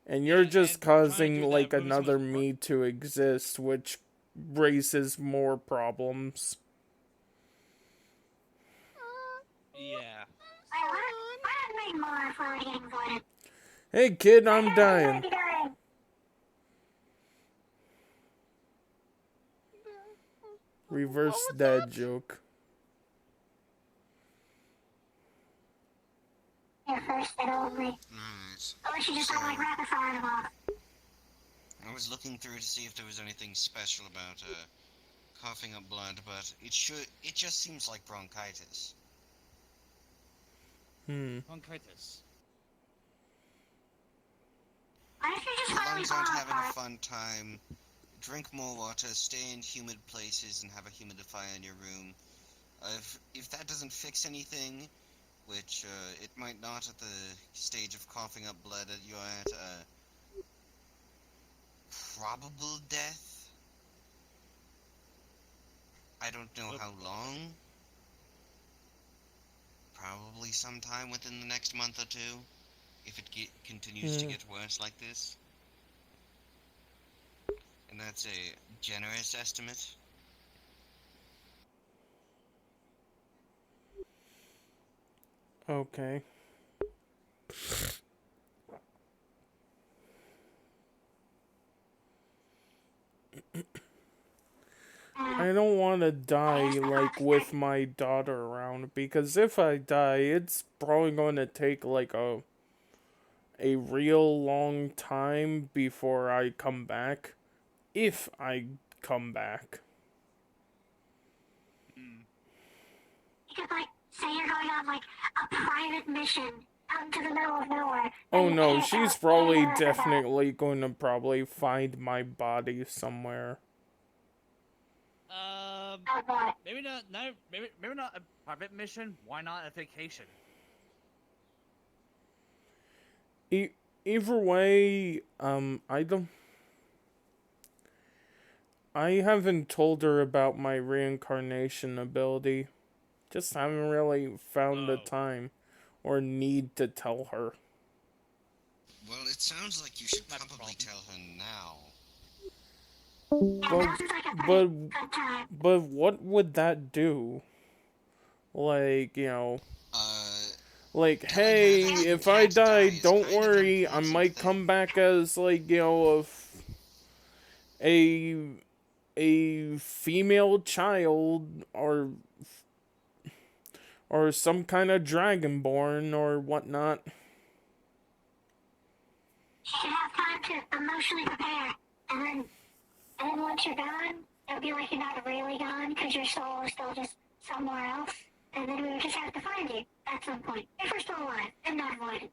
Speaker 1: And you're just causing, like, another me to exist, which raises more problems.
Speaker 2: Yeah.
Speaker 6: Why not make more if we're already getting voided?
Speaker 1: Hey, kid, I'm dying. Reverse dad joke.
Speaker 6: You're first and only.
Speaker 5: Alright.
Speaker 6: I wish you just had, like, rapid fire them off.
Speaker 5: I was looking through to see if there was anything special about coughing up blood, but it just seems like bronchitis.
Speaker 2: Bronchitis.
Speaker 6: Why if you just
Speaker 5: Your
Speaker 6: finally
Speaker 5: lungs
Speaker 6: fall
Speaker 5: aren't having a
Speaker 6: apart?
Speaker 5: fun time. Drink more water, stay in humid places, and have a humidifier in your room. If that doesn't fix anything, which it might not at the stage of coughing up blood that you're at, probable death? I don't know how long. Probably sometime within the next month or two, if it continues to get worse like this. And that's a generous estimate.
Speaker 1: Okay. I don't want to die, like, with my daughter around, because if I die, it's probably going to take, like, a real long time before I come back. If I come back.
Speaker 6: You could, like, say you're going on, like, a private mission out into the middle of nowhere.
Speaker 1: Oh
Speaker 6: and you
Speaker 1: no,
Speaker 6: can't
Speaker 1: she's
Speaker 6: tell
Speaker 1: probably
Speaker 6: anyone about it.
Speaker 1: definitely going to probably find my body somewhere.
Speaker 6: Oh, boy.
Speaker 2: Maybe not. No, maybe not a private mission. Why not a vacation?
Speaker 1: Either way, I haven't told her about my reincarnation ability. Just haven't really found the time or need to tell her.
Speaker 5: Well, it sounds like you should probably tell her now.
Speaker 1: But what would that do? Like, like, hey, if I die, don't worry, I might come back as, like, a female child, or some kind of dragonborn, or whatnot.
Speaker 6: You should have time to emotionally prepare, and then once you're gone, it'll be like you're not really gone, because your soul is still just somewhere else, and then we would just have to find you at some point, if we're still alive, and not voided.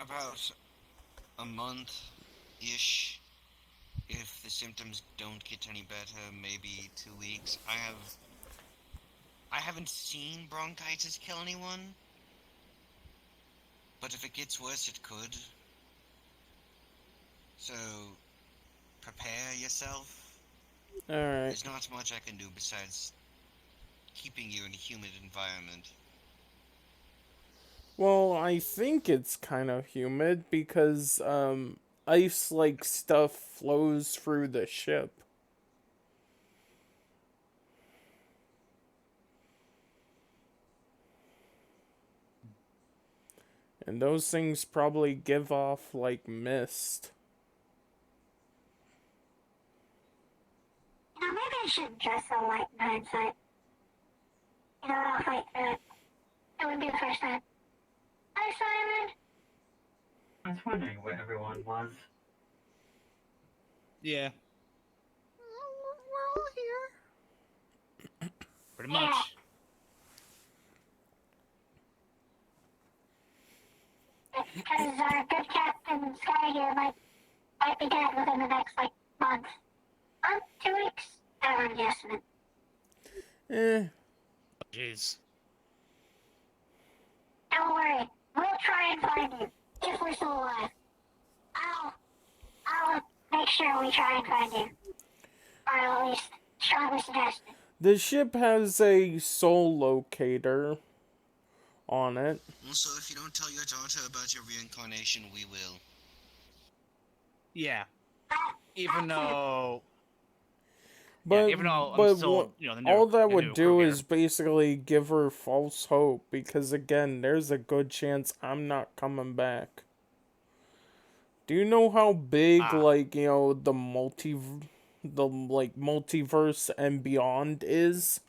Speaker 5: about a month-ish. If the symptoms don't get any better, maybe 2 weeks. I haven't seen bronchitis kill anyone, but if it gets worse, it could. So, prepare yourself.
Speaker 1: Alright.
Speaker 5: There's not much I can do besides keeping you in a humid environment.
Speaker 1: Well, I think it's kind of humid because, ice-like stuff flows through the ship. And those things probably give off, like, mist.
Speaker 6: You know, maybe I shouldn't dress so light in hindsight. You know what, I'll fight through it. It wouldn't be the first time. Hi, Simon!
Speaker 4: I was wondering where everyone was.
Speaker 2: Yeah,
Speaker 1: We're all here.
Speaker 2: pretty much.
Speaker 6: It's because our good Captain Sky here might be dead within the next, like, month. 2 weeks? I don't know, guessing it.
Speaker 1: Eh.
Speaker 2: Jeez.
Speaker 6: Don't worry. We'll try and find you. If we're still alive. I'll make sure we try and find you. Or at least strongly suggest it.
Speaker 1: The ship has a soul locator on it.
Speaker 5: Also, if you don't tell your daughter about your reincarnation, we will.
Speaker 2: Yeah. Even though,
Speaker 1: But,
Speaker 2: even though I'm
Speaker 1: but
Speaker 2: still,
Speaker 1: what-
Speaker 2: you know,
Speaker 1: all that
Speaker 2: the
Speaker 1: would
Speaker 2: new
Speaker 1: do
Speaker 2: crew
Speaker 1: is basically give her false hope, because again, there's a good chance I'm not coming back. Do you know how big, like, you know, the multiverse and beyond is?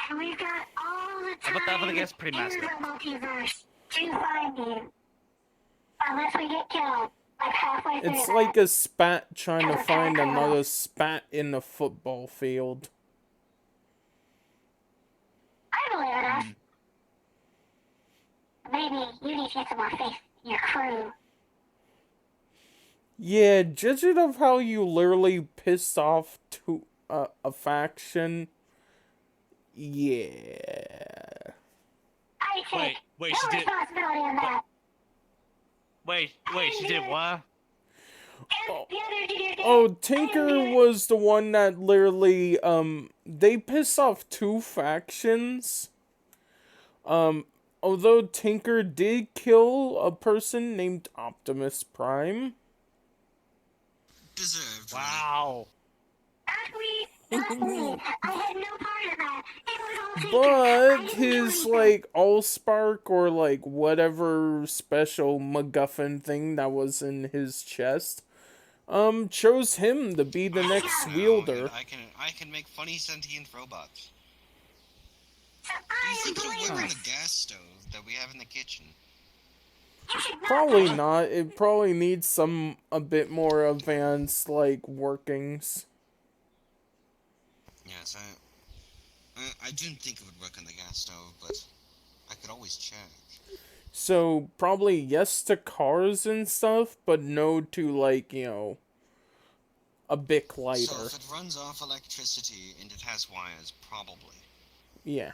Speaker 6: And we've got all the
Speaker 2: I think
Speaker 6: time
Speaker 2: that's pretty
Speaker 6: in
Speaker 2: messed
Speaker 6: the
Speaker 2: up.
Speaker 6: multiverse to find you. Unless we get killed, like halfway through
Speaker 1: It's
Speaker 6: that.
Speaker 1: like a spat trying to find another spat in the football field.
Speaker 6: I believe in us. Maybe you need to get some more faith in your crew.
Speaker 1: Yeah, judging of how you literally pissed off to a faction. Yeah.
Speaker 6: I take
Speaker 2: Wait,
Speaker 6: no
Speaker 2: she did.
Speaker 6: responsibility in that.
Speaker 2: Wait, she did what?
Speaker 1: Oh.
Speaker 6: The other dude did.
Speaker 1: Oh, Tinker was the one that literally, they pissed off two factions. Although Tinker did kill a person named Optimus Prime.
Speaker 5: Deserved.
Speaker 2: Wow.
Speaker 6: Not me. I had no part of that. It was all Tinker. I
Speaker 1: But
Speaker 6: didn't do
Speaker 1: his,
Speaker 6: anything.
Speaker 1: like, Allspark or, like, whatever special MacGuffin thing that was in his chest, chose him to be the next wielder.
Speaker 5: I can make funny sentient robots.
Speaker 6: So
Speaker 5: Do you
Speaker 6: I am
Speaker 5: think it'll work on
Speaker 6: blameless.
Speaker 5: the gas stove that we have in the kitchen?
Speaker 6: You should not
Speaker 1: Probably
Speaker 6: be.
Speaker 1: not. It probably needs a bit more advanced, like, workings.
Speaker 5: Yes, I didn't think it would work on the gas stove, but I could always check.
Speaker 1: So, probably yes to cars and stuff, but no to, like, you know, a Bic lighter.
Speaker 5: So if it runs off electricity and it has wires, probably.
Speaker 1: Yeah.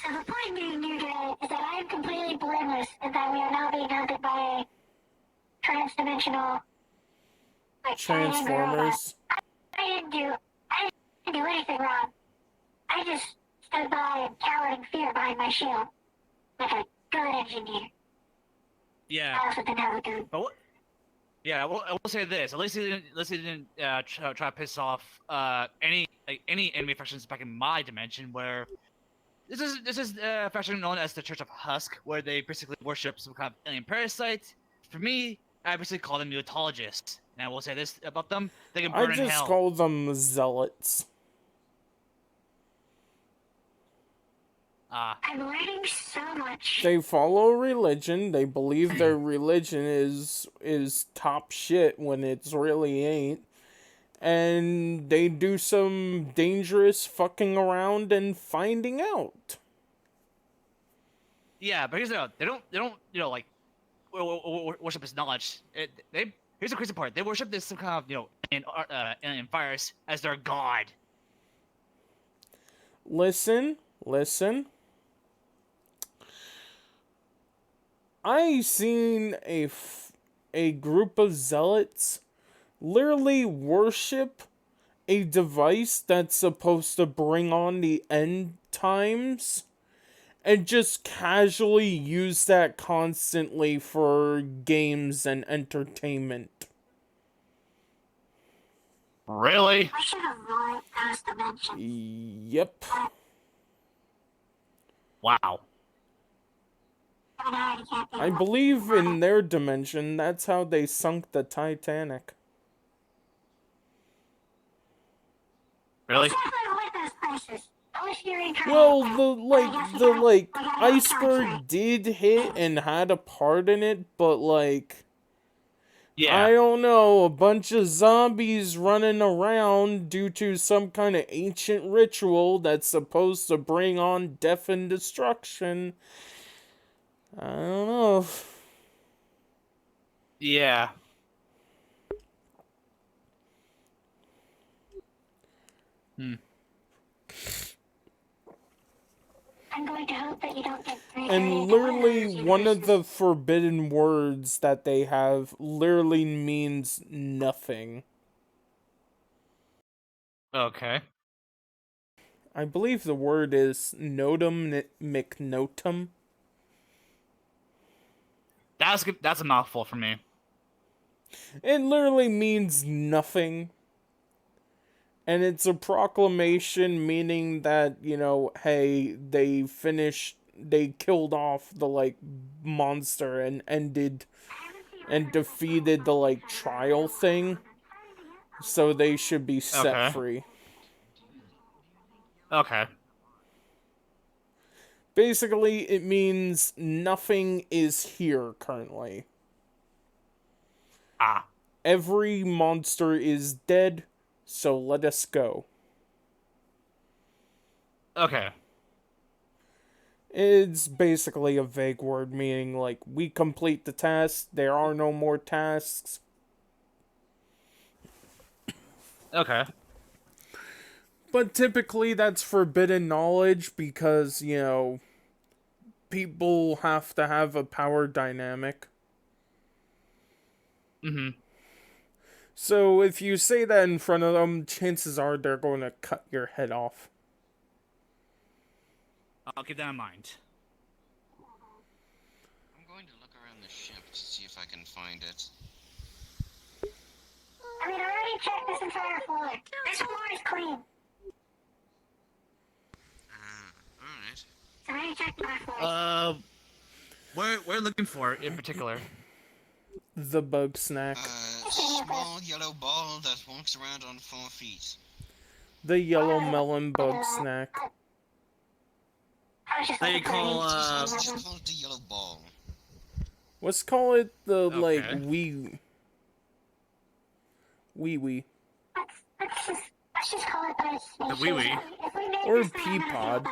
Speaker 6: So the point being here today is that I am completely blameless and that we are now being hunted by a trans-dimensional, like,
Speaker 1: Transformers.
Speaker 6: I didn't do anything wrong. I just stood by and cowered in fear behind my shield, like a good engineer.
Speaker 2: Yeah.
Speaker 6: I also didn't have a gun.
Speaker 2: But what? Yeah, I will say this. At least he didn't try to piss off any enemy factions back in my dimension. Where this is a faction known as the Church of Husk, where they basically worship some kind of alien parasite. For me, I basically call them mutologists. And I will say this about them: they can
Speaker 1: I
Speaker 2: burn in
Speaker 1: just
Speaker 2: hell.
Speaker 1: call them zealots.
Speaker 6: I'm learning so much.
Speaker 1: They follow religion. They believe their religion is top shit when it's really ain't. And they do some dangerous fucking around and finding out.
Speaker 2: Yeah, but here's the they don't like worship this knowledge. Here's the crazy part. They worship this some kind of in virus as their god.
Speaker 1: Listen, listen. I seen a group of zealots literally worship a device that's supposed to bring on the end times and just casually use that constantly for games and entertainment.
Speaker 2: Really?
Speaker 6: I should avoid those dimensions.
Speaker 1: Yep.
Speaker 2: Wow.
Speaker 6: I can't do
Speaker 1: I
Speaker 6: that.
Speaker 1: believe in their dimension, that's how they sunk the Titanic.
Speaker 2: Really?
Speaker 6: Exactly avoid those places. Unless you're reincarnated.
Speaker 1: Well,
Speaker 6: there.
Speaker 1: the
Speaker 6: But I guess you gotta country.
Speaker 1: iceberg did hit and had a part in it, but like I
Speaker 2: Yeah.
Speaker 1: don't know, a bunch of zombies running around due to some kind of ancient ritual that's supposed to bring on death and destruction. I don't know.
Speaker 2: Yeah. Hmm.
Speaker 6: I'm going to hope that you don't get
Speaker 1: And literally, one of the forbidden words that they have literally means nothing.
Speaker 2: Okay.
Speaker 1: I believe the word is notum mcnotum.
Speaker 2: That's a mouthful for me.
Speaker 1: It literally means nothing. And it's a proclamation meaning that, hey, they killed off the, monster and ended and defeated the, trial thing. So they should be set
Speaker 2: Okay.
Speaker 1: free.
Speaker 2: Okay.
Speaker 1: Basically, it means nothing is here currently.
Speaker 2: Ah.
Speaker 1: Every monster is dead, so let us go.
Speaker 2: Okay.
Speaker 1: It's basically a vague word meaning, we complete the task, there are no more tasks.
Speaker 2: Okay.
Speaker 1: But typically that's forbidden knowledge because, people have to have a power dynamic.
Speaker 2: Mm-hmm.
Speaker 1: So if you say that in front of them, chances are they're going to cut your head off.
Speaker 2: I'll keep that in mind.
Speaker 5: I'm going to look around the ship to see if I can find it.
Speaker 6: I mean, I already checked this entire floor. This floor is clean.
Speaker 5: Alright.
Speaker 6: So I already checked my floor.
Speaker 2: We're looking for in particular.
Speaker 1: The bug snack.
Speaker 5: Small yellow ball that walks around on 4 feet.
Speaker 1: The yellow melon bug snack.
Speaker 6: I was just
Speaker 2: They
Speaker 6: looking for
Speaker 2: call,
Speaker 6: an
Speaker 5: Just call it the yellow ball.
Speaker 1: Let's call it the,
Speaker 2: Okay.
Speaker 1: wee.
Speaker 6: Let's just call it the
Speaker 2: wee-wee.
Speaker 1: Or pea pod.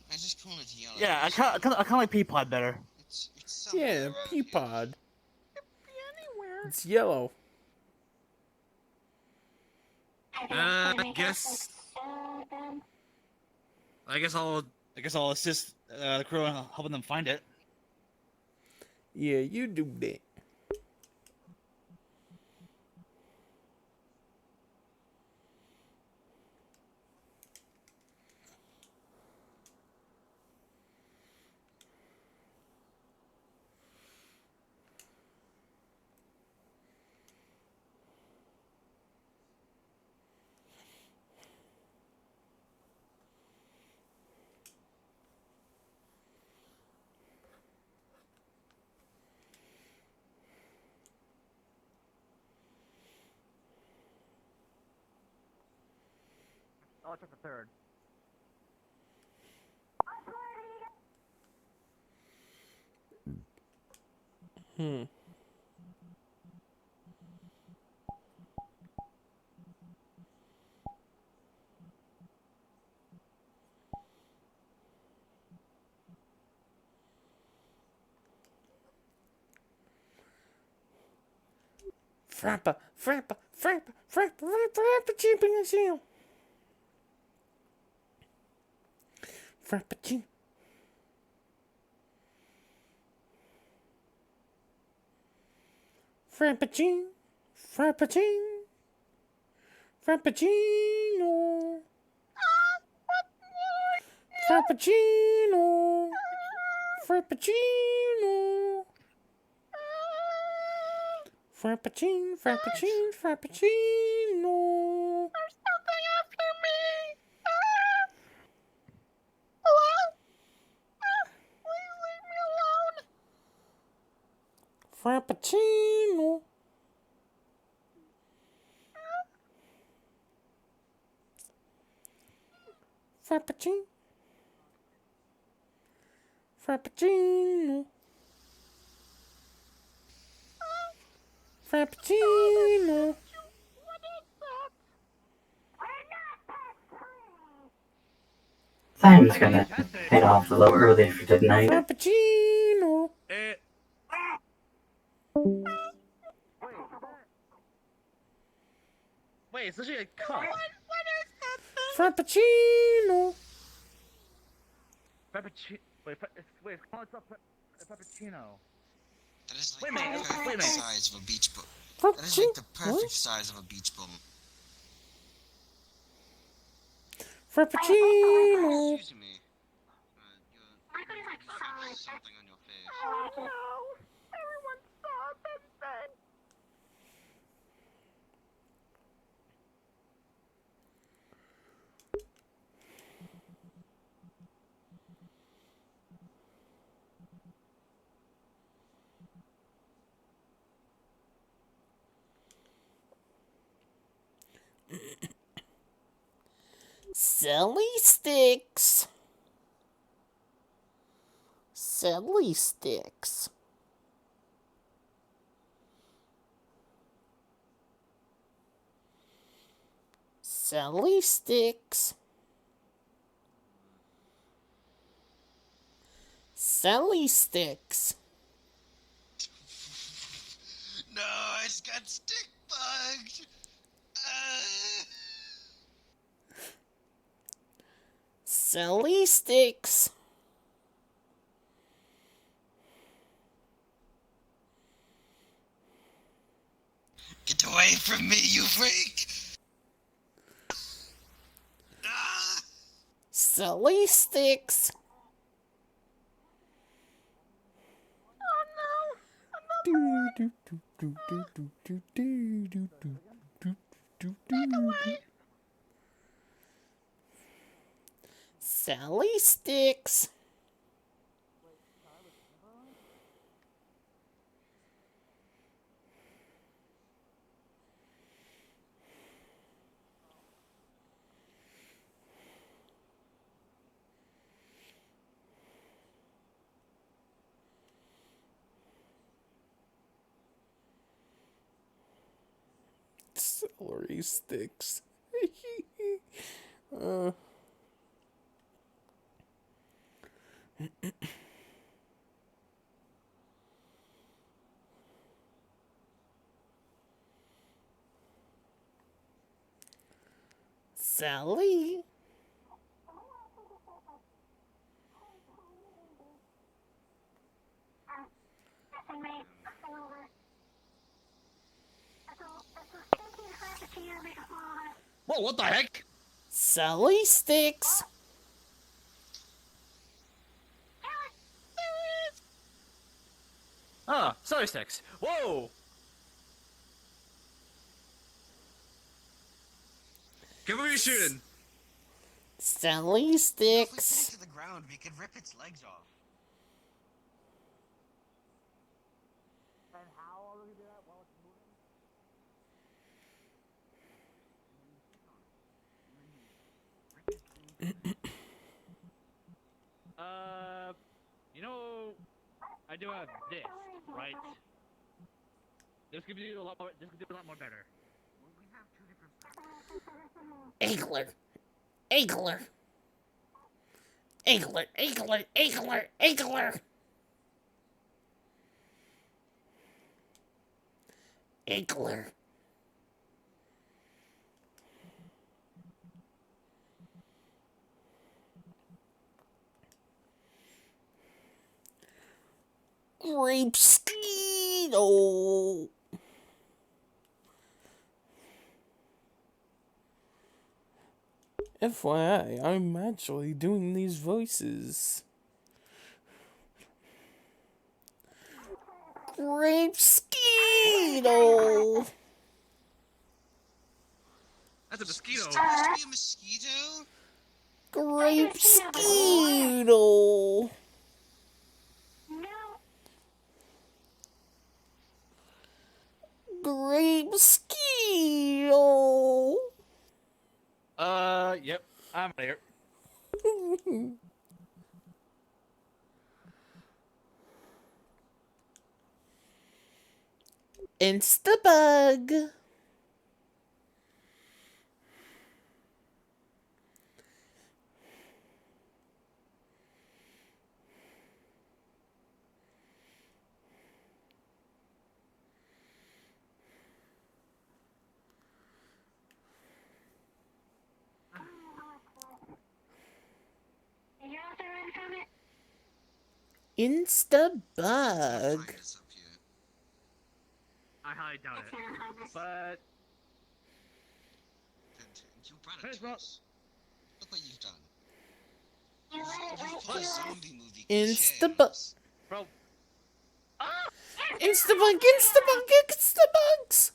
Speaker 5: I just call it yellow.
Speaker 2: Yeah, I kind of like Peapod better.
Speaker 5: It's somewhere
Speaker 1: Yeah,
Speaker 5: around
Speaker 1: pea
Speaker 5: here.
Speaker 1: pod. It's yellow.
Speaker 2: I guess I'll assist the crew in helping them find it.
Speaker 1: Yeah, you do that.
Speaker 2: I'll check the third.
Speaker 1: Frappa, frappa, frappa, frappa, frappa, frappuccino. Frappuccino. Frappuccino, frappuccino, frappuccino, frappuccino, frappuccino, frappuccino, frappuccino, frappuccino. Frappuccino. Frappuccino. Frappuccino. Frappuccino.
Speaker 4: Simon's gonna head off a little early for tonight.
Speaker 1: Frappuccino.
Speaker 2: Wait, it's literally a cup.
Speaker 1: Frappuccino.
Speaker 2: Frappuccino. Wait, it's called a frappuccino.
Speaker 5: That is
Speaker 2: Wait
Speaker 5: like
Speaker 2: a minute,
Speaker 5: the
Speaker 2: wait a
Speaker 5: perfect
Speaker 2: minute.
Speaker 5: size of a beach bum. That is like the perfect size of a beach bum.
Speaker 1: Frappuccino.
Speaker 5: Excuse me. You have something on your face.
Speaker 1: Selly sticks. Selly sticks. Selly sticks. Selly sticks.
Speaker 5: No, I just got stick bugged.
Speaker 1: Selly sticks.
Speaker 5: Get away from me, you freak! Ah!
Speaker 1: Selly sticks. Sally sticks. Celery sticks. uh. Sally.
Speaker 2: Whoa, what the heck?
Speaker 1: Sally sticks.
Speaker 2: Ah, sorry sticks. Whoa! Give me shooting.
Speaker 1: Sally
Speaker 5: If we pin
Speaker 1: sticks.
Speaker 5: it to the ground, we could rip its legs off.
Speaker 2: You know, I do have this, right? This could do a lot more. This could do a lot more better.
Speaker 1: Egler. Egler. Egler. Egler. Egler. Egler. Iggler. Grape Skeeto. FYI, I'm actually doing these voices. Grape Skeeto.
Speaker 2: That's a mosquito.
Speaker 5: Supposed to be a mosquito?
Speaker 1: Grape Skeeto.
Speaker 6: No.
Speaker 1: Grape Skeeto.
Speaker 2: Yep. I'm here.
Speaker 1: Instabug.
Speaker 6: Did you also run from it?
Speaker 1: Instabug.
Speaker 5: Find us up here.
Speaker 2: I highly doubt
Speaker 6: It's
Speaker 2: it.
Speaker 6: not harmless.
Speaker 2: But
Speaker 5: You brought
Speaker 2: Hey,
Speaker 5: it to
Speaker 2: well-
Speaker 5: us. Look what you've done.
Speaker 6: You let it
Speaker 5: You've
Speaker 6: right
Speaker 5: put
Speaker 6: to
Speaker 5: a
Speaker 6: us.
Speaker 5: zombie movie
Speaker 1: Instabug.
Speaker 5: cliches.
Speaker 2: bro,
Speaker 1: Instabug. Instabug. Instabugs.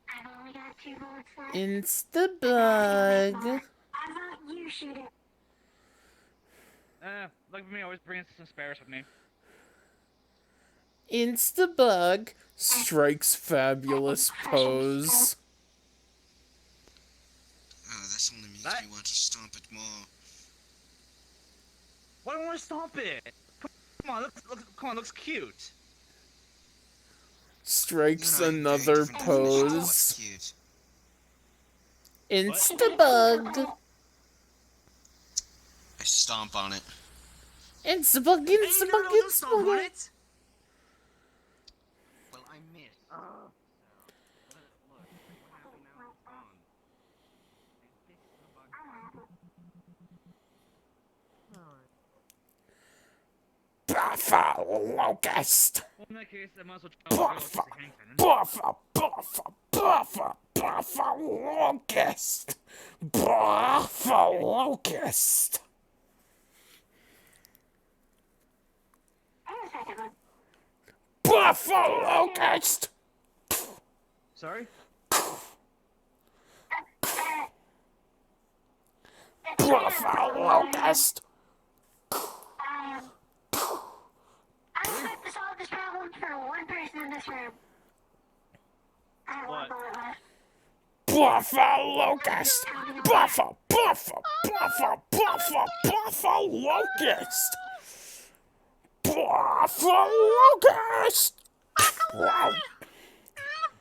Speaker 6: I've only got 2 bullets left.
Speaker 1: Instabug.
Speaker 6: I vote you shoot it.
Speaker 2: look at me, always bringing some spares with me.
Speaker 1: Instabug strikes fabulous pose.
Speaker 5: Oh, this only makes
Speaker 2: That-
Speaker 5: me want to stomp it more.
Speaker 2: Why don't I want to stomp it? Come on, looks cute.
Speaker 1: Strikes
Speaker 5: You and I have very
Speaker 1: another
Speaker 5: different definitions of what's
Speaker 1: pose.
Speaker 5: cute.
Speaker 1: Instabug.
Speaker 5: I stomp on it.
Speaker 1: Instabug. Instabug. Instabug.
Speaker 2: it.
Speaker 5: Well, I missed.
Speaker 1: Buffer locust.
Speaker 2: Well, in that case, I might as well try to
Speaker 1: Buffer.
Speaker 2: the hand cannon.
Speaker 1: Buffer. Buffer. Buffer. Buffer locust. Buffer locust.
Speaker 6: Hold a second, look.
Speaker 1: Buffer locust.
Speaker 2: Sorry?
Speaker 1: Buffer locust.
Speaker 6: I expect to solve this problem for one person in this room. I have one
Speaker 2: What?
Speaker 6: bullet left.
Speaker 1: Buffer locust. Buffer. Buffer. Buffer. Buffer. Buffer locust. Buffer locust. Wow.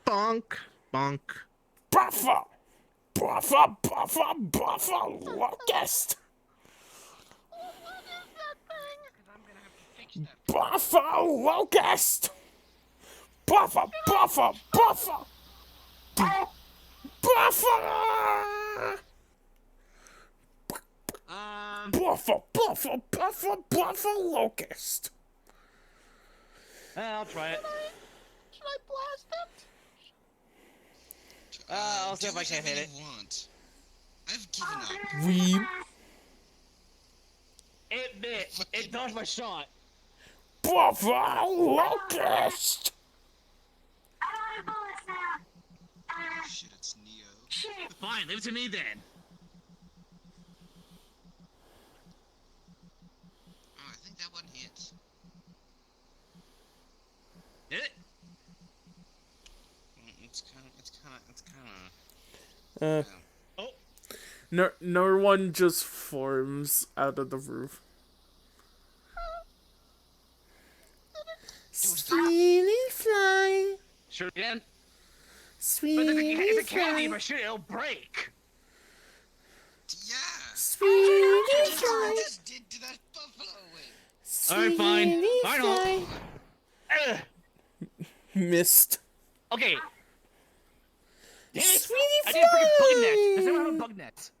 Speaker 3: Bonk. Bonk.
Speaker 1: Buffer. Buffer. Buffer. Buffer locust. Buffer locust. Buffer. Buffer. Buffer. Buffer. Buffer. Buffer. Buffer. Buffer locust.
Speaker 2: I'll try it.
Speaker 3: Should I blast it?
Speaker 2: I'll see
Speaker 5: Do
Speaker 2: if I can hit
Speaker 5: whatever
Speaker 2: it.
Speaker 5: you want. I've given up.
Speaker 1: We
Speaker 2: It bit. It dodged my shot.
Speaker 1: Buffer locust.
Speaker 6: I don't have bullets now.
Speaker 5: Oh shit, it's Neo.
Speaker 6: Shit.
Speaker 2: Fine, leave it to me then.
Speaker 5: Oh, I think that one hit.
Speaker 2: Did it?
Speaker 5: It's kind
Speaker 1: Uh,
Speaker 2: Oh.
Speaker 1: no one just forms out of the roof. Sweetie fly,
Speaker 2: Sure can. But
Speaker 1: sweetie
Speaker 2: if it can't leave
Speaker 1: fly,
Speaker 2: a shit, it'll break.
Speaker 5: Yeah.
Speaker 1: sweetie
Speaker 5: That's what
Speaker 1: fly,
Speaker 5: you just did to that buffalo wing.
Speaker 2: Alright, fine.
Speaker 1: sweetie
Speaker 2: Fine,
Speaker 1: fly. Missed.
Speaker 2: Okay. Damn it!
Speaker 1: Sweetie
Speaker 2: I need a freaking bug net.
Speaker 1: fly!
Speaker 2: Does anyone have a bug net?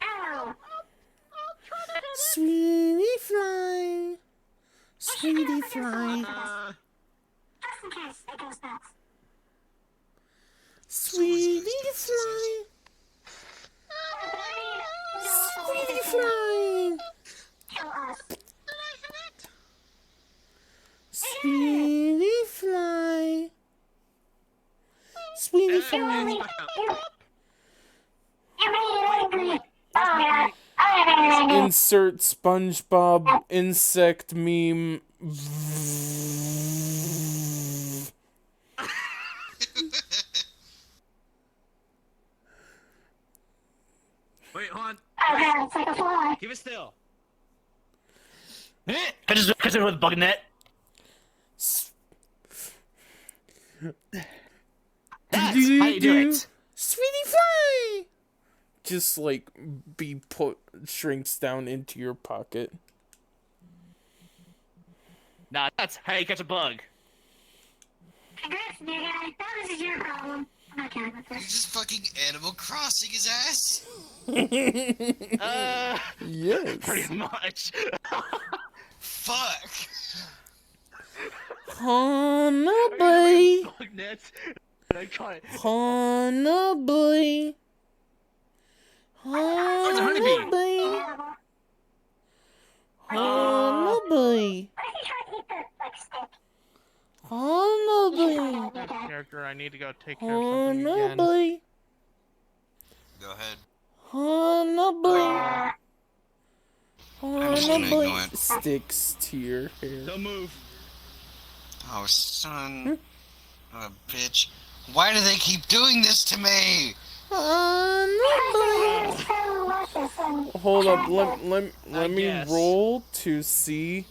Speaker 6: Ow.
Speaker 1: Sweetie fly. Sweetie fly.
Speaker 6: Just in case it goes nuts.
Speaker 1: Sweetie fly. Sweetie fly.
Speaker 6: Kill us.
Speaker 1: Sweetie fly. Sweetie fly.
Speaker 6: You made it angry. Oh god. I made it angry.
Speaker 1: Insert SpongeBob insect meme.
Speaker 2: Wait, hold on.
Speaker 6: Oh god, it's like a fly.
Speaker 2: Keep it still. Catch it with a bug net. That's how you do it.
Speaker 1: Sweetie fly. Just like shrinks down into your pocket.
Speaker 2: Nah, that's how you catch a bug.
Speaker 6: Congrats, new guy. Now this is your problem. I'm not counting with
Speaker 5: You
Speaker 6: this.
Speaker 5: just fucking Animal Crossing his ass?
Speaker 1: Yes.
Speaker 2: Pretty much.
Speaker 5: Fuck!
Speaker 1: Honorably.
Speaker 2: Bug nets. I caught it.
Speaker 1: Honorably.
Speaker 2: Where's the honeybee?
Speaker 1: Honorably. Honorably.
Speaker 6: What if you try to eat the, like, stick?
Speaker 1: Honorably.
Speaker 7: Character, I need to go take care of something again.
Speaker 1: Honorably.
Speaker 5: Go ahead.
Speaker 1: Honorably.
Speaker 5: I'm just gonna
Speaker 1: Honorably.
Speaker 5: ignore it.
Speaker 1: Sticks to your hair.
Speaker 2: Don't move.
Speaker 5: Oh, son of a bitch. Why do they keep doing this to me?
Speaker 1: Honorably.
Speaker 6: It's so luscious and
Speaker 1: Hold up, let me
Speaker 2: guess.
Speaker 1: roll to see.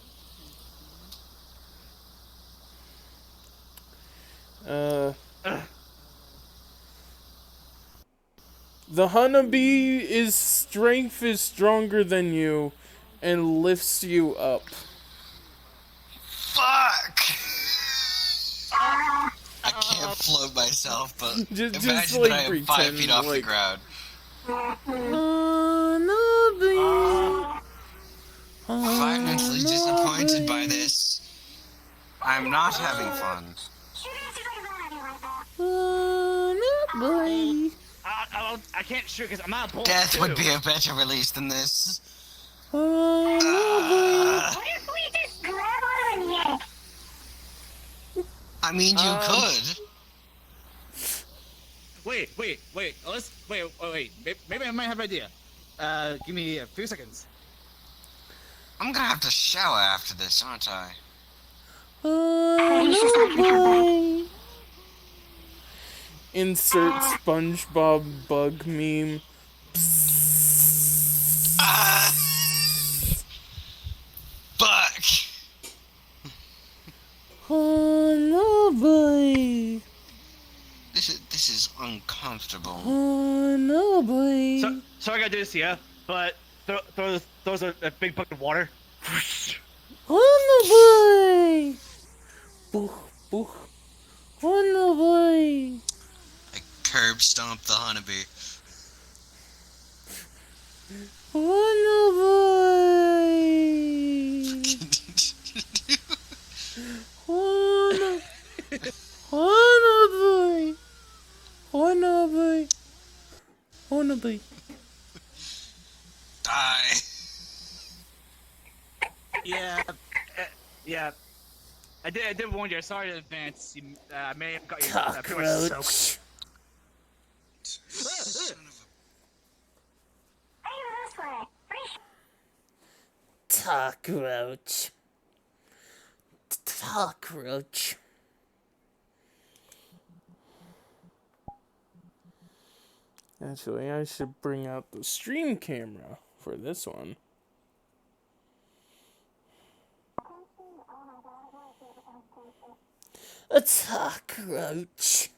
Speaker 1: The honeybee strength is stronger than you and lifts you up.
Speaker 5: Fuck! I can't float myself, but
Speaker 1: Just
Speaker 5: imagine
Speaker 1: like
Speaker 5: that I am 5
Speaker 1: pretend
Speaker 5: feet off the
Speaker 1: like-
Speaker 5: ground.
Speaker 1: Honeybee.
Speaker 5: Violently disappointed by this. I'm not having fun.
Speaker 6: you guys are gonna like that.
Speaker 1: Honeybee.
Speaker 2: I can't shoot because I'm out of bullets.
Speaker 5: Death
Speaker 2: too.
Speaker 5: would be a better release than this.
Speaker 1: Honeybee.
Speaker 6: What if we just grab on him and yank?
Speaker 5: I mean, you could.
Speaker 2: Wait. Wait. Maybe I might have an idea. Give me a few seconds.
Speaker 5: I'm gonna have to shower after this, aren't I?
Speaker 1: Honeybee. Insert SpongeBob bug meme.
Speaker 5: Fuck!
Speaker 1: Honeybee.
Speaker 5: This is uncomfortable.
Speaker 1: Honeybee.
Speaker 2: So I gotta do this, yeah. But throw a big bucket of water.
Speaker 1: Honeybee. Boof, boof. Honeybee.
Speaker 5: I curb stomp the honeybee.
Speaker 1: Honeybee. Honeybee. Honeybee. Honeybee.
Speaker 5: Die.
Speaker 2: Yeah. I did warn you. Sorry in advance. You may have got you pretty much soaked.
Speaker 1: Cockroach.
Speaker 5: Son of
Speaker 6: Hey, this way. Pretty
Speaker 1: Cockroach. Cockroach. Actually, I should bring out the stream camera for this one. A cockroach.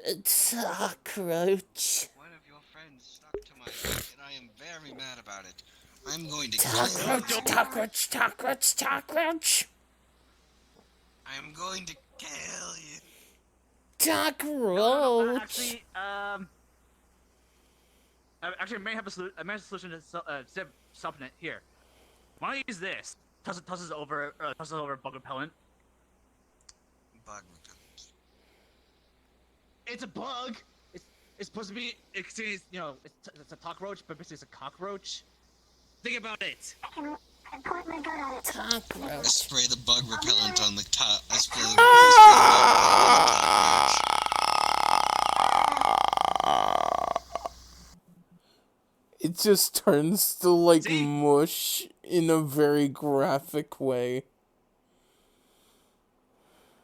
Speaker 1: A cockroach.
Speaker 5: One of your friends stuck to my foot, and I am very mad about it. I'm going to kill him.
Speaker 1: Cockroach, cockroach, cockroach, cockroach.
Speaker 5: I'm going to kill you.
Speaker 1: Cockroach.
Speaker 2: Actually, I may have a solution to stopping it here. Why don't you use this? Tosses over bug repellent.
Speaker 5: Bug repellent.
Speaker 2: It's a bug. It's supposed to be. It's it's a cockroach, but basically it's a cockroach. Think about it.
Speaker 6: I can point my gun at it.
Speaker 5: I
Speaker 1: Cockroach.
Speaker 5: spray the bug repellent on the top. I spray the
Speaker 1: It just turns to like
Speaker 2: See?
Speaker 1: mush in a very graphic way.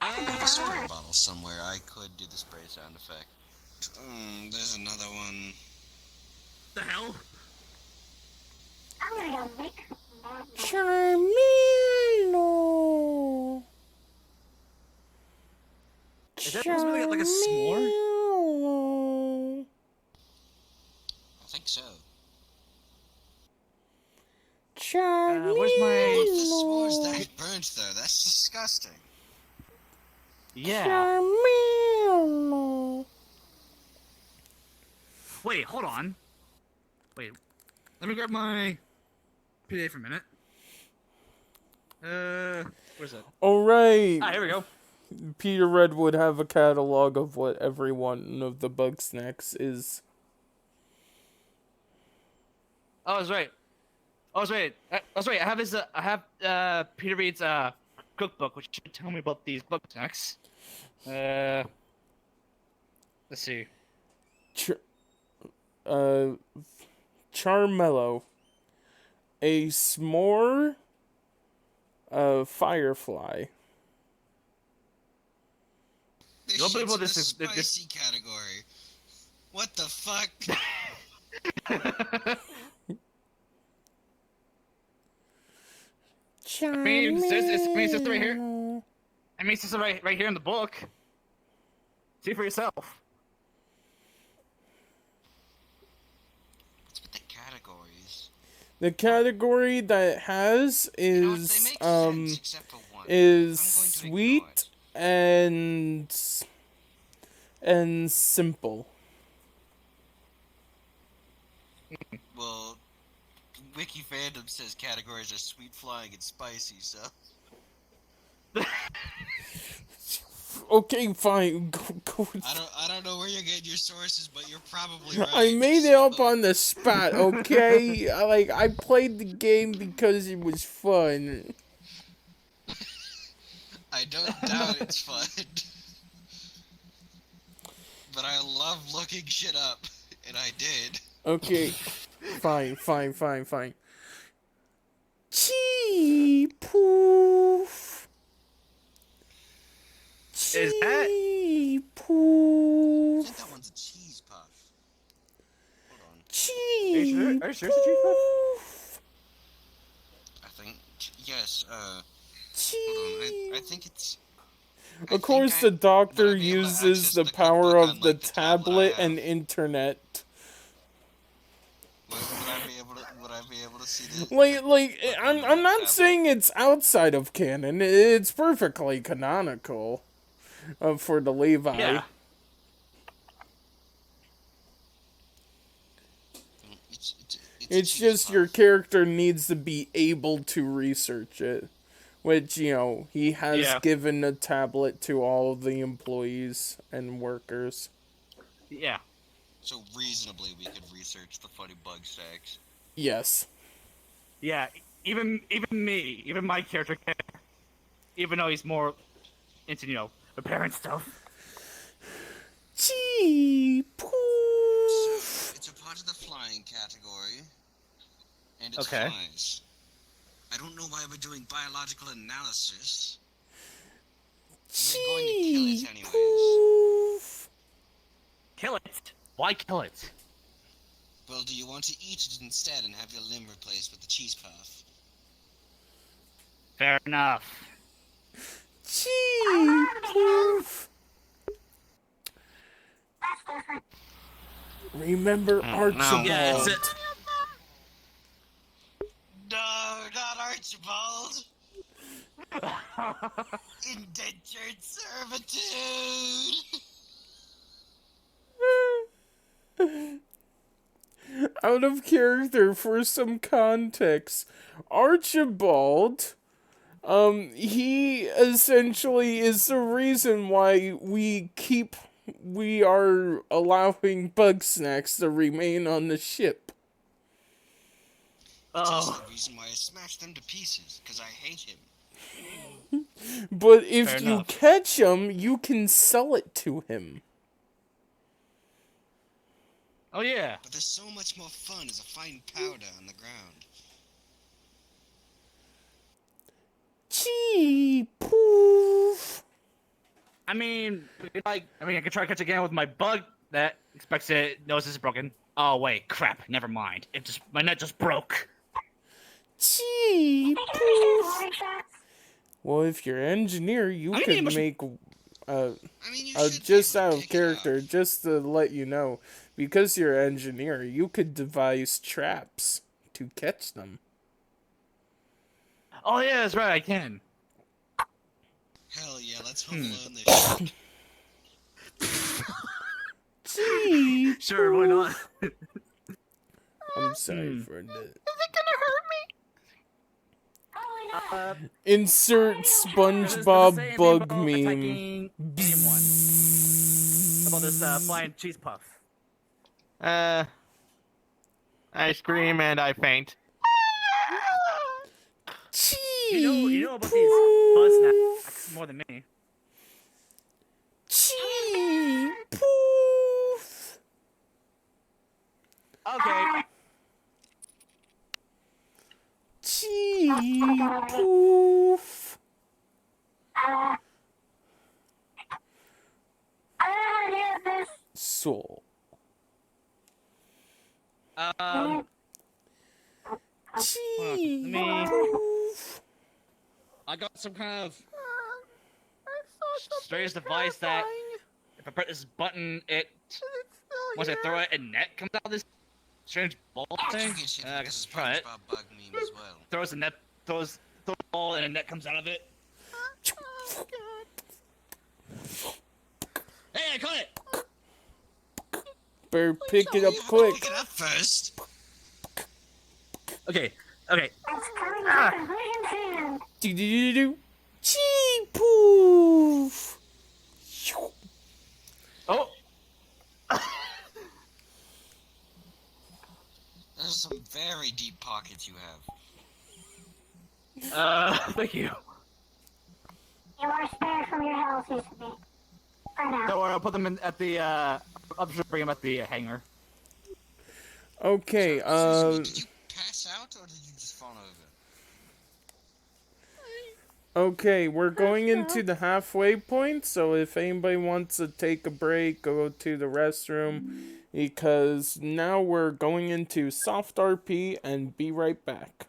Speaker 5: I have a spray bottle somewhere. I could do the spray sound effect. There's another one.
Speaker 2: The hell?
Speaker 6: I'm gonna go make more.
Speaker 1: Charmelo.
Speaker 2: Is that supposed to be like a s'more?
Speaker 5: I think so.
Speaker 2: Where's my?
Speaker 5: The s'mores that burnt though. That's disgusting.
Speaker 2: Yeah.
Speaker 1: Charmelo.
Speaker 2: Wait, hold on. Wait, let me grab my PDA for a minute. Where's it?
Speaker 1: Alright.
Speaker 2: Ah, here we go.
Speaker 1: Peter Red would have a catalog of what every one of the bug snacks is.
Speaker 2: Oh, that's right. I have Peter Reed's cookbook, which should tell me about these bug snacks. Let's see.
Speaker 1: Charmello. A s'more firefly.
Speaker 5: This
Speaker 2: Don't believe
Speaker 5: shit's
Speaker 2: what
Speaker 5: in
Speaker 2: this
Speaker 5: the
Speaker 2: is- this-
Speaker 5: spicy category. What the fuck?
Speaker 2: It says right here. I mean, it says right here in the book. See for yourself.
Speaker 5: What's with the categories?
Speaker 1: The category that it has
Speaker 5: You know what, they
Speaker 1: is
Speaker 5: make sense, except for one.
Speaker 1: is
Speaker 5: I'm going to ignore
Speaker 1: sweet and simple.
Speaker 5: Well, Wiki Fandom says categories are sweet, flying, and spicy, so...
Speaker 1: Okay, fine. Go.
Speaker 5: I don't know where you're getting your sources, but you're probably right.
Speaker 1: I made it up on the spot, okay? I played the game because it was fun.
Speaker 5: I don't doubt it's fun. But I love looking shit up, and I did.
Speaker 1: Okay, fine. Chee poof.
Speaker 2: Is that-
Speaker 1: Chee
Speaker 5: I
Speaker 1: poof.
Speaker 5: think that one's a cheese puff. Hold on.
Speaker 1: Chee
Speaker 2: Are you sure it's a cheese puff?
Speaker 1: poof.
Speaker 5: I think... Yes, hold on.
Speaker 1: Chee.
Speaker 5: I think it's...
Speaker 1: Of course, the doctor
Speaker 5: would I be able to
Speaker 1: uses
Speaker 5: access
Speaker 1: the
Speaker 5: the
Speaker 1: power
Speaker 5: cookbook
Speaker 1: of
Speaker 5: on,
Speaker 1: the
Speaker 5: like, the tablet I
Speaker 1: tablet and
Speaker 5: have?
Speaker 1: internet.
Speaker 5: Would I be able to see this?
Speaker 1: I'm not saying it's outside of canon. It's perfectly canonical for the Levi.
Speaker 2: Yeah.
Speaker 1: It's just your character needs to be able to research it. Which, he has
Speaker 2: Yeah.
Speaker 1: given a tablet to all of the employees and workers.
Speaker 2: Yeah.
Speaker 5: So reasonably, we could research the funny bug stacks.
Speaker 1: Yes.
Speaker 2: Yeah. Even me, even my character can. Even though he's more into, repairing stuff.
Speaker 1: Chee
Speaker 5: So
Speaker 1: poof.
Speaker 5: it's a part of the flying category, and it
Speaker 2: Okay.
Speaker 5: flies. I don't know why we're doing biological analysis. We're going to kill
Speaker 1: Chee
Speaker 5: it anyways.
Speaker 1: poof.
Speaker 2: Kill it. Why kill it?
Speaker 5: Well, do you want to eat it instead and have your limb replaced with the cheese puff?
Speaker 2: Fair enough.
Speaker 1: Chee poof.
Speaker 6: That's different.
Speaker 1: Remember Archibald.
Speaker 2: Yeah, it's
Speaker 5: No, not Archibald! Indentured servitude.
Speaker 1: Out of character for some context, Archibald, he essentially is the reason why we are allowing bug snacks to remain on the ship.
Speaker 5: It's
Speaker 2: Oh,
Speaker 5: also the reason why I smashed them to pieces, because I hate him.
Speaker 1: But
Speaker 2: Fair
Speaker 1: if you
Speaker 2: enough.
Speaker 1: catch him, you can sell it to him.
Speaker 2: oh yeah.
Speaker 5: But there's so much more fun as a fine powder on the ground.
Speaker 1: Gee, poof.
Speaker 2: I can try to catch again with my bug that expects it knows it's broken. Oh wait, crap. Never mind. My net just broke.
Speaker 1: Gee,
Speaker 6: Think you
Speaker 1: poof.
Speaker 6: understand boring shots?
Speaker 1: Well, if you're an engineer, you
Speaker 2: I mean,
Speaker 1: could
Speaker 2: it must-
Speaker 1: make
Speaker 5: I mean, you should
Speaker 1: just
Speaker 5: be able
Speaker 1: out
Speaker 5: to
Speaker 1: of
Speaker 5: pick it up.
Speaker 1: character, just to let you know, because you're an engineer, you could devise traps to catch them.
Speaker 2: Oh yeah, that's right. I can.
Speaker 5: Hell yeah, let's home alone this shit.
Speaker 1: Gee,
Speaker 2: Sure, why not?
Speaker 1: I'm sorry for the
Speaker 6: Probably not.
Speaker 1: insert SpongeBob bug meme.
Speaker 2: About this flying cheese puff.
Speaker 7: I scream and I faint.
Speaker 1: Gee,
Speaker 2: You know about these buzz snacks more than me.
Speaker 1: Gee, poof.
Speaker 2: Okay.
Speaker 1: Gee, poof.
Speaker 6: I don't know how to deal with this.
Speaker 1: Soul. Gee,
Speaker 2: me-
Speaker 1: poof.
Speaker 2: I got some kind of strange device that if I press this button, once I throw it, a net comes out of this strange ball thing.
Speaker 5: You can shit
Speaker 2: I
Speaker 5: with
Speaker 2: guess
Speaker 5: the
Speaker 2: let's try it.
Speaker 5: SpongeBob bug meme as well.
Speaker 2: Throws a ball and a net comes out of it. Hey, I caught it!
Speaker 1: Better pick it
Speaker 5: You
Speaker 1: up
Speaker 5: have to
Speaker 1: quick.
Speaker 5: pick it up first.
Speaker 2: Okay.
Speaker 6: It's coming to conclusion soon.
Speaker 1: Do. Gee, poof.
Speaker 2: Oh!
Speaker 5: There's some very deep pockets you have.
Speaker 2: Thank you.
Speaker 6: You are spared from your health, used to be. For now.
Speaker 2: Don't worry, I'll put them in at the, I'll just bring them at the hangar.
Speaker 1: Okay,
Speaker 5: Did you pass out or did you just fall over?
Speaker 1: okay, we're going into the halfway point, so if anybody wants to take a break, go to the restroom, because now we're going into soft RP, and be right back.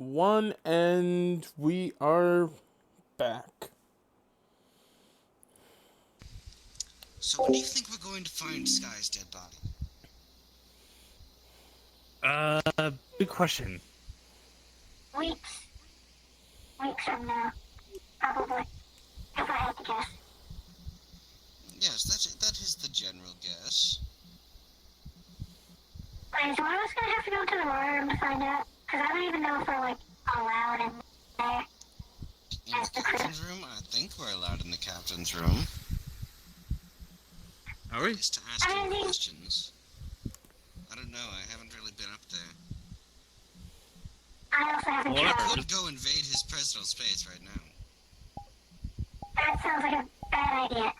Speaker 1: 1, and we are back.
Speaker 5: So when do you think we're going to find Sky's dead body?
Speaker 2: Good question.
Speaker 6: Weeks. Weeks from now. Probably. If I had to guess.
Speaker 5: Yes, that is the general guess.
Speaker 6: Wait, is one of us gonna have to go to the room to find out? Because I don't even know if we're, like, allowed in there.
Speaker 5: In the captain's room? I think we're allowed in the captain's room.
Speaker 2: Are we?
Speaker 5: Just to ask him questions. I don't know, I haven't really been up there.
Speaker 6: I also haven't
Speaker 2: Well,
Speaker 5: I
Speaker 6: tried.
Speaker 5: could go invade his personal space right now.
Speaker 6: That sounds like a bad idea.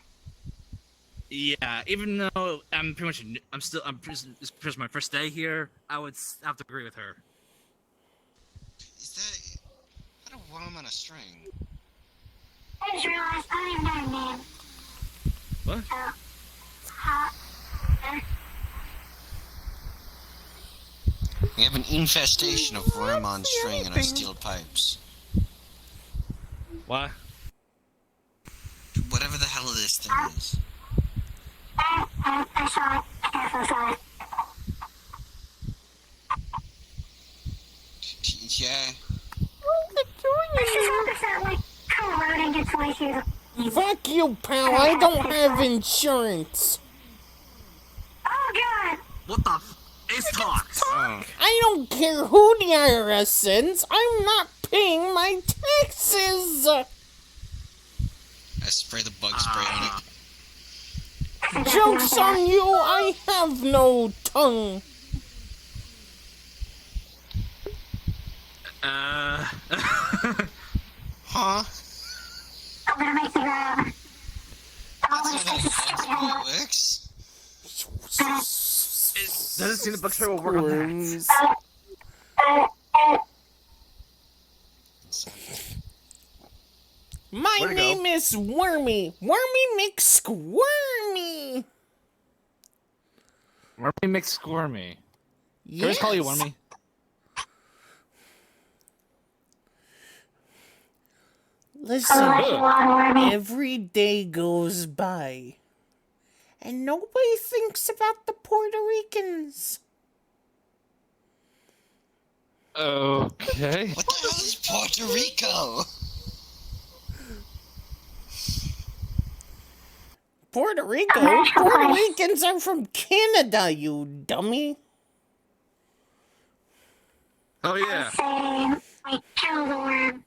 Speaker 2: Yeah, even though this is pretty much my first day here, I would have to agree with her.
Speaker 5: Is that a worm on a string?
Speaker 6: I just realized I don't even know her name.
Speaker 2: What?
Speaker 6: So,
Speaker 5: We have an infestation of worm on string in our steel pipes.
Speaker 2: What?
Speaker 5: Whatever the hell this thing is.
Speaker 6: I saw it. I definitely saw it.
Speaker 5: Yeah.
Speaker 6: Let's just hope it's not like corroding its way through the...
Speaker 1: Fuck you, pal. I don't have insurance.
Speaker 6: Oh, God!
Speaker 2: What the Ace talks!
Speaker 5: Oh.
Speaker 1: I don't care who the IRS sends. I'm not paying my taxes.
Speaker 5: I spray the bug spray on it.
Speaker 1: Joke's on you. I have no tongue.
Speaker 5: Huh?
Speaker 6: I'm gonna make the ground.
Speaker 5: That's not how bug spray works.
Speaker 2: Doesn't seem the bug spray will work on that.
Speaker 1: Worms. My
Speaker 2: Where'd it go?
Speaker 1: name is Wormy. Wormy McSquirmy.
Speaker 2: Wormy makes squirmy. Can we
Speaker 1: Yes.
Speaker 2: just call you Wormy?
Speaker 1: Listen,
Speaker 6: Wormy.
Speaker 1: every day goes by, and nobody thinks about the Puerto Ricans.
Speaker 2: Okay.
Speaker 5: What the hell is Puerto Rico?
Speaker 1: Puerto Rico? Puerto Ricans are from Canada, you dummy.
Speaker 2: Oh yeah.
Speaker 6: Saying we kill the worm.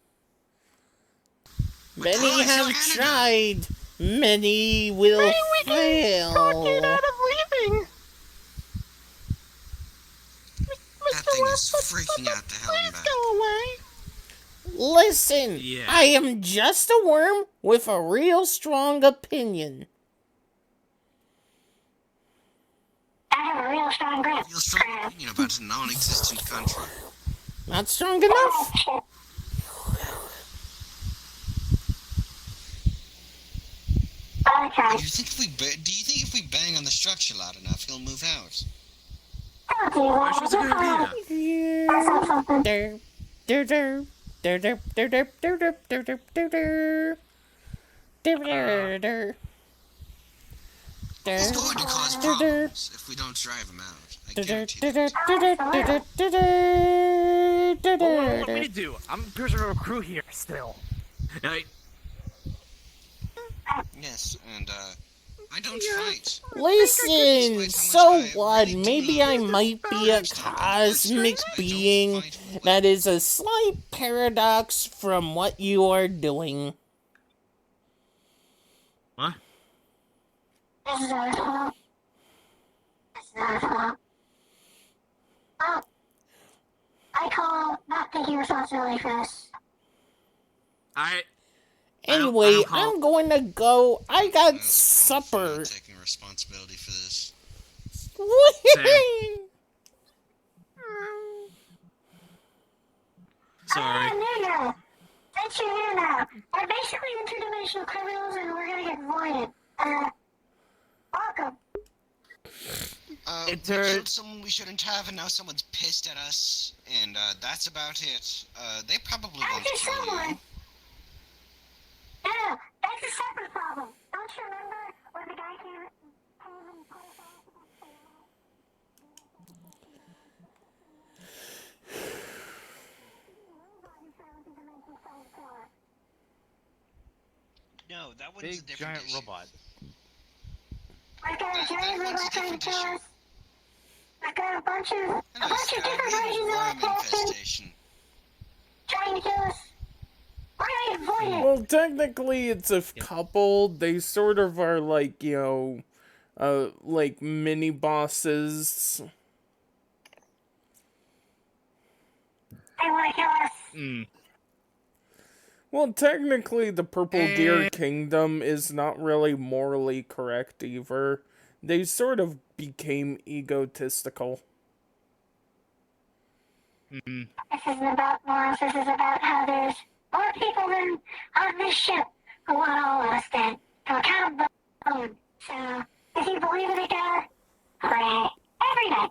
Speaker 1: Many have tried, many will fail.
Speaker 5: That thing is freaking out the hell and back.
Speaker 1: Listen,
Speaker 2: Yeah.
Speaker 1: I am just a worm with a real strong opinion.
Speaker 6: I have a real strong grip.
Speaker 5: You'll start thinking about a non-existent country.
Speaker 1: Not strong enough?
Speaker 6: Shit. Okay.
Speaker 5: Do you think if we bang on the structure loud enough, he'll move out?
Speaker 6: Don't do that.
Speaker 2: That's a good idea.
Speaker 6: That's not something.
Speaker 1: Der, der, der, der, der, der, der, der, der, der, der, der, der. Der, der, der.
Speaker 5: He's going to cause problems if we don't drive him out. I guarantee it.
Speaker 2: What do you want me to do? I'm pretty sure we have a crew here still.
Speaker 5: Yes, and I don't fight.
Speaker 1: Listen, so what? Maybe I might be a cosmic being that is a slight paradox from what you are doing.
Speaker 2: What?
Speaker 6: This is our fault. This is our fault. Well, I call not taking responsibility for this.
Speaker 1: Anyway,
Speaker 2: don't call-
Speaker 1: I'm going to go. I got
Speaker 5: That's
Speaker 1: supper.
Speaker 5: not taking responsibility for this.
Speaker 2: Sorry.
Speaker 6: New now. Since you're here now, we're basically interdimensional criminals and we're gonna get voided. Welcome.
Speaker 5: We
Speaker 2: Enter-
Speaker 5: killed someone we shouldn't have, and now someone's pissed at us, and that's about it. They probably won't
Speaker 6: After
Speaker 5: kill you.
Speaker 6: someone. No, that's a separate problem. Don't you remember when the guy came and put us all against the wall? Levi fell into dimension 74.
Speaker 5: No, that one's a
Speaker 2: Big
Speaker 5: different
Speaker 2: giant
Speaker 5: issue.
Speaker 2: robot.
Speaker 6: We've got a
Speaker 5: That
Speaker 6: giant
Speaker 5: one's a
Speaker 6: robot trying to
Speaker 5: different
Speaker 6: kill
Speaker 5: issue.
Speaker 6: us. We've got a bunch of
Speaker 5: Hello, Sky.
Speaker 6: different
Speaker 5: We have
Speaker 6: versions
Speaker 5: a
Speaker 6: of
Speaker 5: worm
Speaker 6: that person
Speaker 5: infestation.
Speaker 6: trying to kill us. Why do I avoid it?
Speaker 1: Well, technically, it's a couple. They sort of are like, like mini bosses.
Speaker 6: They want to kill us.
Speaker 2: Hmm.
Speaker 1: Well, technically, the Purple Gear Kingdom is not really morally correct either. They sort of became egotistical.
Speaker 2: Hmm.
Speaker 6: This isn't about morals. This is about how there's more people than on this ship who want all of us dead. To account of the moon. So, if you believe in a God, pray every night.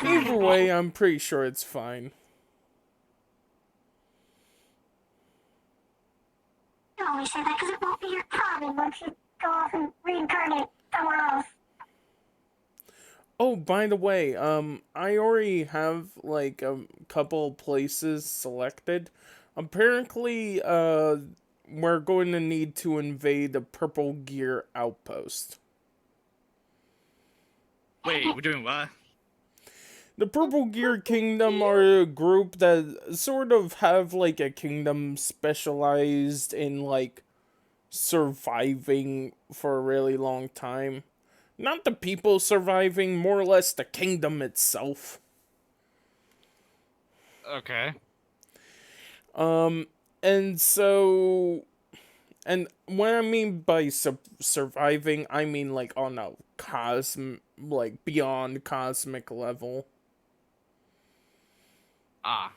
Speaker 1: Either way, I'm pretty sure it's fine.
Speaker 6: You only say that because it won't be your problem once you go off and reincarnate somewhere else.
Speaker 1: Oh, by the way, I already have, like, a couple places selected. Apparently, we're going to need to invade the Purple Gear Outpost.
Speaker 2: Wait, we're doing what?
Speaker 1: The Purple Gear Kingdom are a group that sort of have, like, a kingdom specialized in, like, surviving for a really long time. Not the people surviving, more or less the kingdom itself.
Speaker 2: Okay.
Speaker 1: And so... And what I mean by surviving, I mean, like, on a like, beyond cosmic level.
Speaker 2: Ah.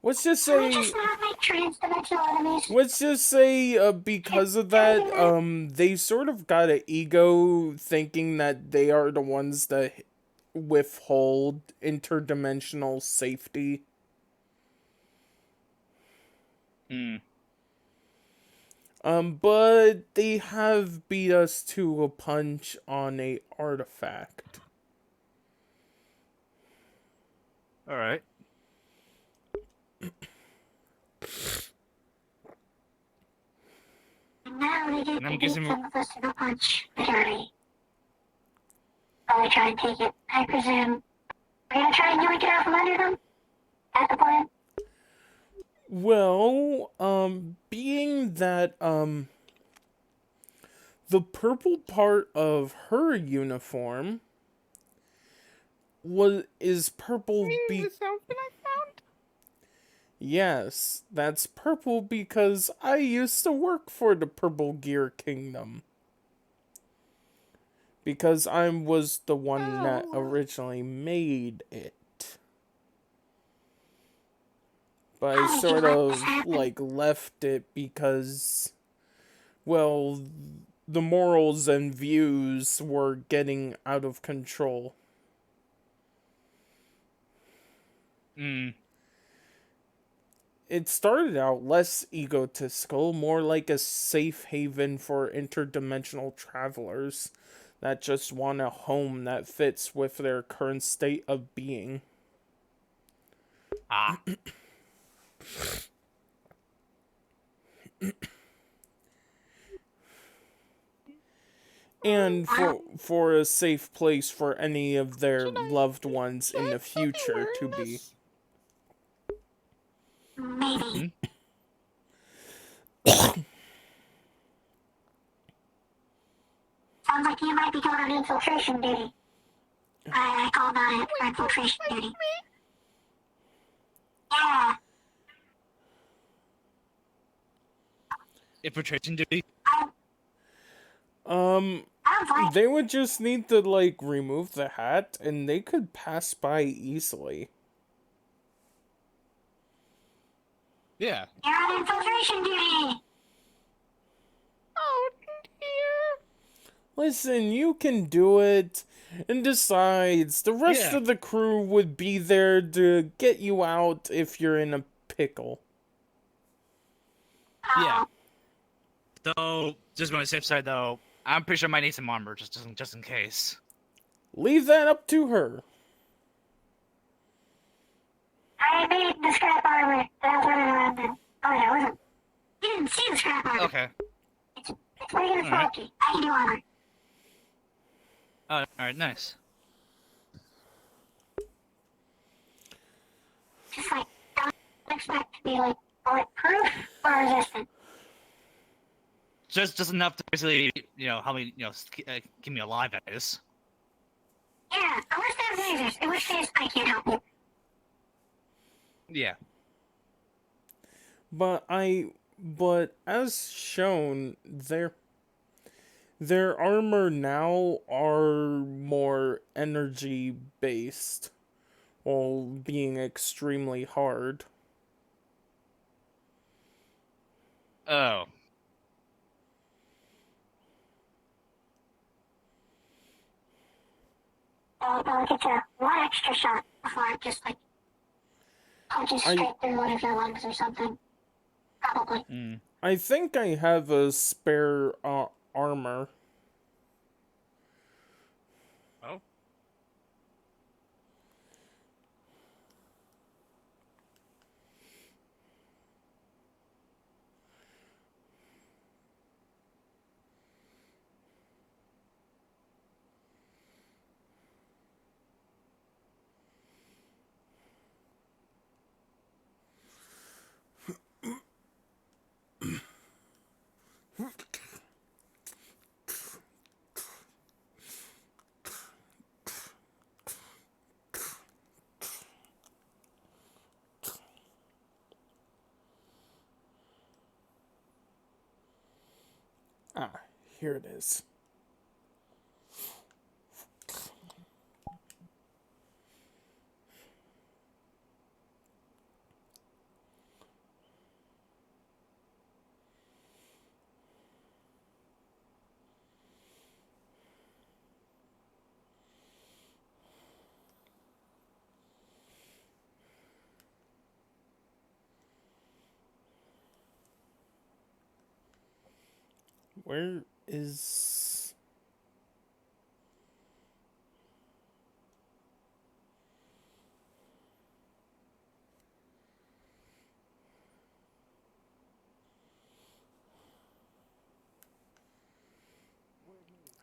Speaker 1: Let's just
Speaker 6: Can we
Speaker 1: say...
Speaker 6: just not make trans-dimensional enemies?
Speaker 1: Let's just say, because of that, they sort of got an ego thinking that they are the ones that withhold interdimensional safety.
Speaker 2: Hmm.
Speaker 1: But they have beat us to a punch on a artifact.
Speaker 2: Alright.
Speaker 6: And now they get
Speaker 2: And I'm
Speaker 6: to beat
Speaker 2: guessing
Speaker 6: some of us to the punch, literally. While we try and take it, I presume. We're gonna try and yoink it out from under them? That's the plan?
Speaker 1: Well, being that, the purple part of her uniform is purple
Speaker 7: This outfit I found?
Speaker 1: Yes, that's purple because I used to work for the Purple Gear Kingdom. Because I was the one that originally made it. But I sort of, like, left it because, well, the morals and views were getting out of control.
Speaker 2: Hmm.
Speaker 1: It started out less egotistical, more like a safe haven for interdimensional travelers that just want a home that fits with their current state of being.
Speaker 2: Ah.
Speaker 1: And for a safe place for any of their loved ones in the future to be.
Speaker 6: Maybe. Sounds like you might be going on infiltration duty. I called on it for infiltration duty. Yeah,
Speaker 2: Infiltration duty?
Speaker 6: I'm fine.
Speaker 1: They would just need to, like, remove the hat, and they could pass by easily.
Speaker 2: Yeah.
Speaker 6: You're on infiltration duty.
Speaker 7: Oh,
Speaker 1: Listen, you can do it. And besides, the rest
Speaker 2: Yeah.
Speaker 1: of the crew would be there to get you out if you're in a pickle.
Speaker 2: Yeah. So, just on the safe side, though, I'm pretty sure I might need some armor, just in case.
Speaker 1: Leave that up to her.
Speaker 6: I made the scrap armor that I was running around in. Oh, no, it wasn't. You didn't see the scrap armor.
Speaker 2: Okay.
Speaker 6: It's regular
Speaker 2: Alright.
Speaker 6: bulky. I can do armor.
Speaker 2: Alright, nice.
Speaker 6: Just like, don't expect to be like bulletproof or resistant.
Speaker 2: Just enough to basically, help me, keep me alive, that is.
Speaker 6: Yeah, unless they have lasers, in which case I can't help you.
Speaker 2: Yeah.
Speaker 1: But as shown, their armor now are more energy based, while being extremely hard.
Speaker 2: Oh.
Speaker 6: I'll get you one extra shot before I just like punches straight through one of your lungs or something. Probably.
Speaker 1: I think I have a spare armor.
Speaker 2: Oh.
Speaker 1: Ah, here it is. Where is...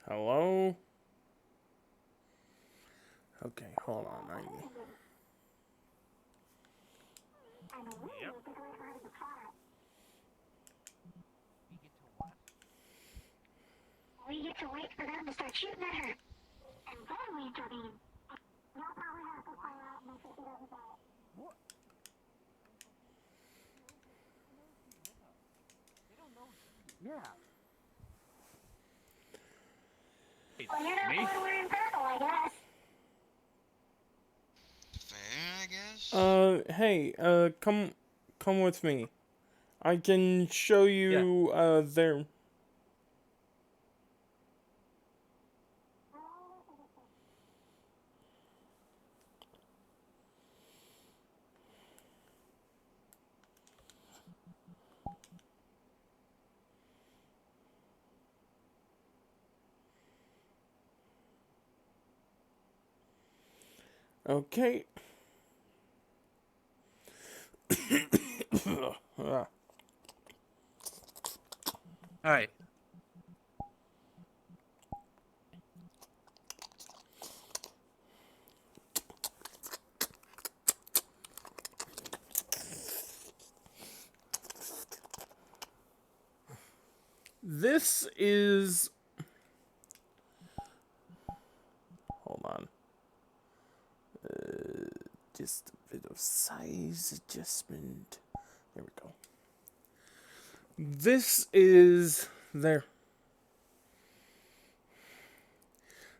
Speaker 1: Hello? Okay, hold on.
Speaker 2: Yep.
Speaker 6: We get to wait for them to start shooting at her. And then we intervene. You'll probably have to call out and make sure she doesn't die. Well, you're not
Speaker 2: Me?
Speaker 6: the one wearing purple, I guess.
Speaker 5: Fair, I guess.
Speaker 1: Hey, come with me. I can show you, there. Okay.
Speaker 2: Alright.
Speaker 1: This is... Hold on. Just a bit of size adjustment. There we go. This is their...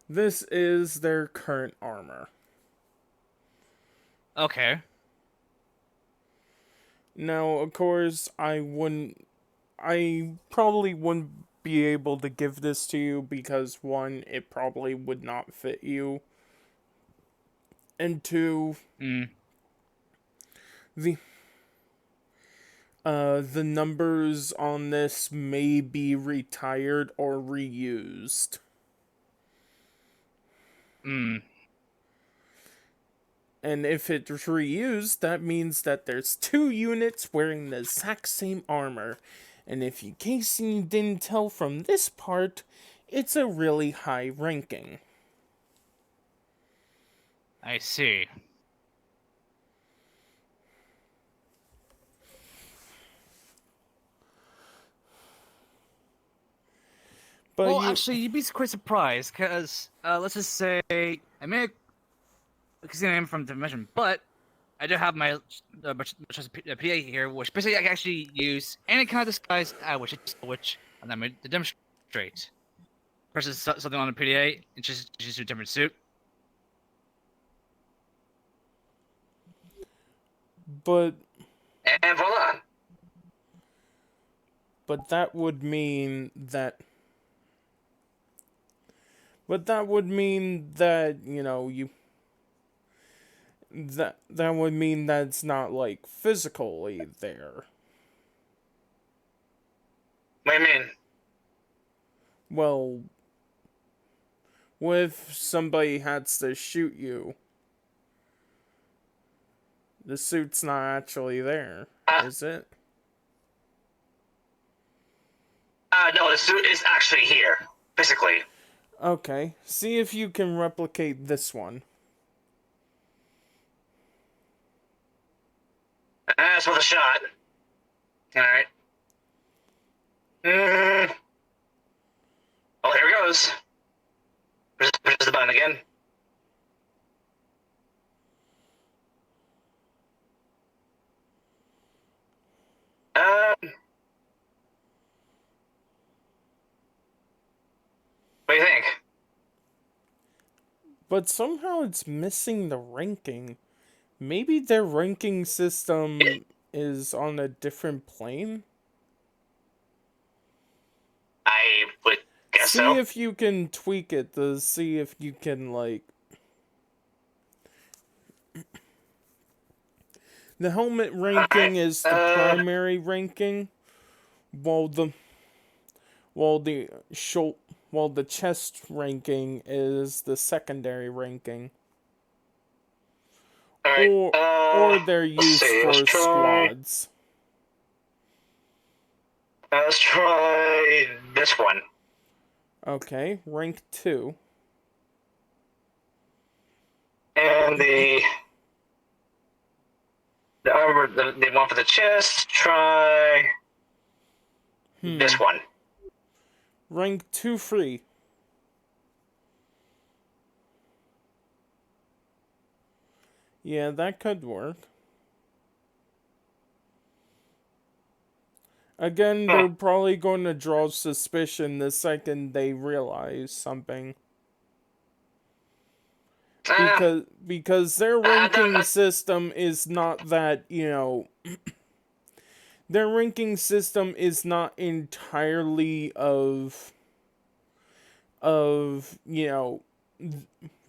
Speaker 1: This is their current armor.
Speaker 2: Okay.
Speaker 1: Now, of course, I probably wouldn't be able to give this to you because one, it probably would not fit you, and two, the the numbers on this may be retired or reused. And if it's reused, that means that there's 2 units wearing the exact same armor. And if in case you didn't tell from this part, it's a really high ranking.
Speaker 2: I see.
Speaker 1: But
Speaker 2: Well, actually, you'd be quite surprised, because, let's just say, I may have seen him from Dimension, but I do have my PA here, which basically I can actually use any kind of disguise which and I'm going to demonstrate. Versus something on the PDA, and just a different suit.
Speaker 1: But
Speaker 4: And voila.
Speaker 1: But that would mean that. But that would mean that, you know, that would mean that it's not, like, physically there.
Speaker 4: What do you mean?
Speaker 1: Well, what if somebody has to shoot you? The suit's not actually there, is it?
Speaker 4: No, the suit is actually here, physically.
Speaker 1: Okay, see if you can replicate this one.
Speaker 4: That's worth a shot. Alright. Oh, here it goes. Press the button again. What do you think?
Speaker 1: But somehow it's missing the ranking. Maybe their ranking system is on a different plane?
Speaker 4: I would guess
Speaker 1: see
Speaker 4: so.
Speaker 1: if you can tweak it to see if you can, like... The helmet ranking is the primary ranking, while the chest ranking is the secondary ranking.
Speaker 4: Right.
Speaker 1: Or they're used for squads.
Speaker 4: Let's try this one.
Speaker 1: Okay, rank 2.
Speaker 4: And the armor, the one for the chest, try this one.
Speaker 1: Rank 2 free. Yeah, that could work. Again, they're probably going to draw suspicion the second they realize something. Because their ranking system is not that, you know... Their ranking system is not entirely of, you know,